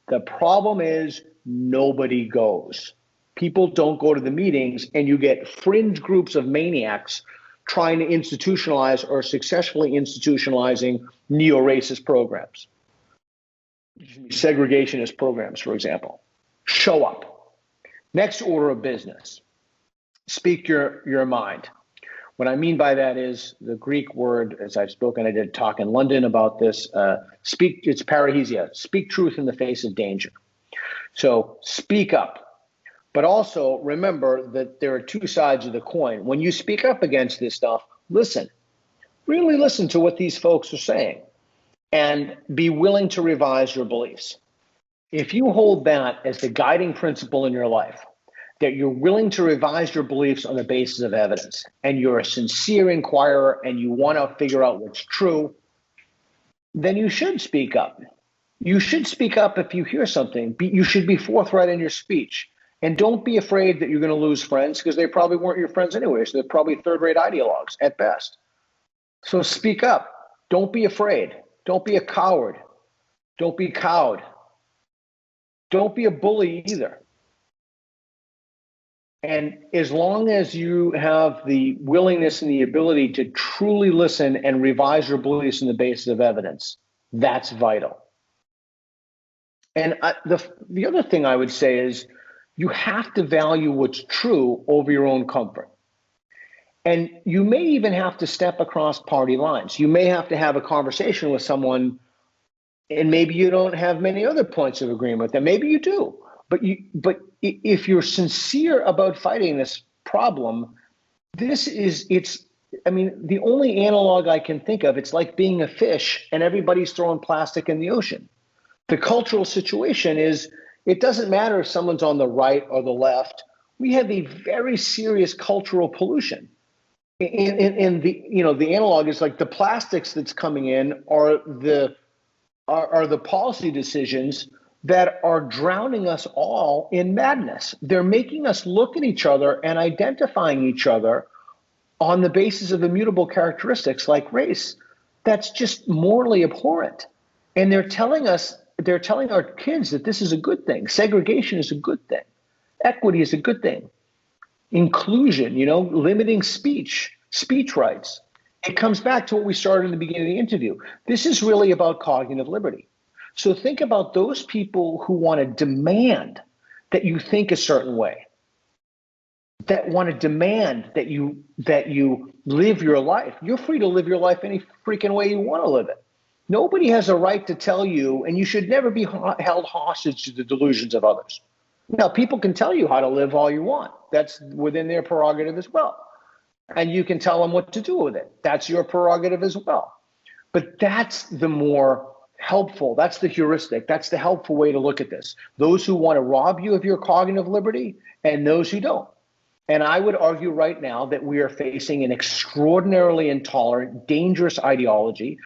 The problem is nobody goes. People don't go to the meetings, and you get fringe groups of maniacs trying to institutionalize or successfully institutionalizing neo-racist programs, segregationist programs, for example. Show up. Next order of business, speak your mind. What I mean by that is the Greek word, as I've spoken, I did talk in London about this, it's parrhesia, speak truth in the face of danger. So speak up. But also remember that there are two sides of the coin. When you speak up against this stuff, listen. Really listen to what these folks are saying and be willing to revise your beliefs. If you hold that as the guiding principle in your life, that you're willing to revise your beliefs on the basis of evidence, and you're a sincere inquirer and you want to figure out what's true, then you should speak up. You should speak up if you hear something. You should be forthright in your speech. And don't be afraid that you're going to lose friends, because they probably weren't your friends anyway. So they're probably third-rate ideologues at best. So speak up. Don't be afraid. Don't be a coward. Don't be cowed. Don't be a bully either. And as long as you have the willingness and the ability to truly listen and revise your beliefs on the basis of evidence, that's vital. And the other thing I would say is you have to value what's true over your own comfort. And you may even have to step across party lines. You may have to have a conversation with someone, and maybe you don't have many other points of agreement with them. Maybe you do. But if you're sincere about fighting this problem, the only analog I can think of, it's like being a fish and everybody's throwing plastic in the ocean. The cultural situation is, it doesn't matter if someone's on the right or the left. We have a very serious cultural pollution. And the analog is like the plastics that's coming in are the policy decisions that are drowning us all in madness. They're making us look at each other and identifying each other on the basis of immutable characteristics like race. That's just morally abhorrent. And they're telling our kids that this is a good thing. Segregation is a good thing. Equity is a good thing. Inclusion, limiting speech rights. It comes back to what we started in the beginning of the interview. This is really about cognitive liberty. So think about those people who want to demand that you think a certain way, that want to demand that you live your life. You're free to live your life any freaking way you want to live it. Nobody has a right to tell you, and you should never be held hostage to the delusions of others. Now, people can tell you how to live all you want. That's within their prerogative as well. And you can tell them what to do with it. That's your prerogative as well. But that's the more helpful, that's the heuristic, that's the helpful way to look at this. Those who want to rob you of your cognitive liberty and those who don't. And I would argue right now that we are facing an extraordinarily intolerant, dangerous ideology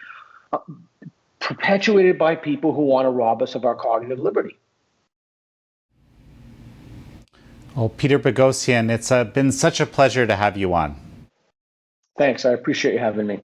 perpetuated by people who want to rob us of our cognitive liberty.
Well, Peter Boghossian, it's been such a pleasure to have you on.
Thanks. I appreciate you having me.